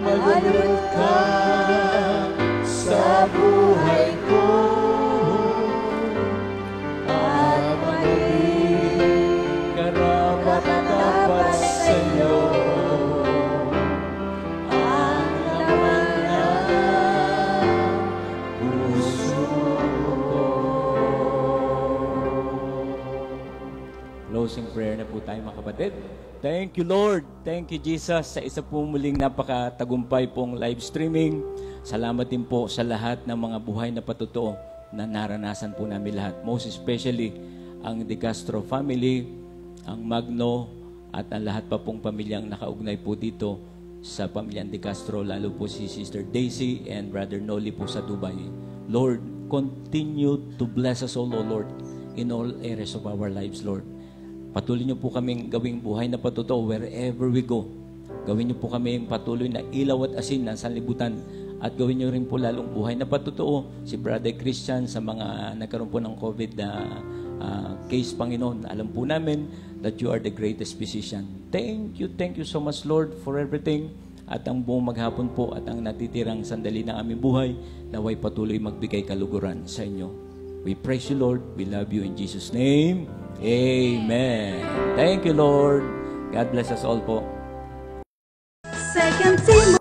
Lumalunod ka sa buhay ko at maging karapat-dapat sa'yo ang laman ng puso ko. Closing prayer na po tayo mga kapatid. Thank you Lord, thank you Jesus sa isa po muling napakatagumpay pong live streaming. Salamat din po sa lahat ng mga buhay na patotoo na naranasan po namin lahat. Most especially ang De Castro family, ang Magno at ang lahat pa pong pamilyang nakaugnay po dito sa pamilyang De Castro, lalo po si Sister Daisy and Brother Noli po sa Dubai. Lord, continue to bless us all, O Lord, in all areas of our lives, Lord. Patuloy niyo po kaming gawing buhay na patotoo wherever we go. Gawin niyo po kami patuloy na ilaw at asin ng sanlibutan. At gawin niyo rin po lalong buhay na patotoo si Brother Christian sa mga nagkaroon po ng COVID na case, Panginoon. Alam po namin that you are the greatest physician. Thank you so much, Lord, for everything. At ang buong maghapon po at ang natitirang sandali ng aming buhay, naway patuloy magbigay kaluguran sa inyo. We praise you, Lord. We love you in Jesus' name. Amen. Thank you, Lord. God bless us all po. 2 Timothy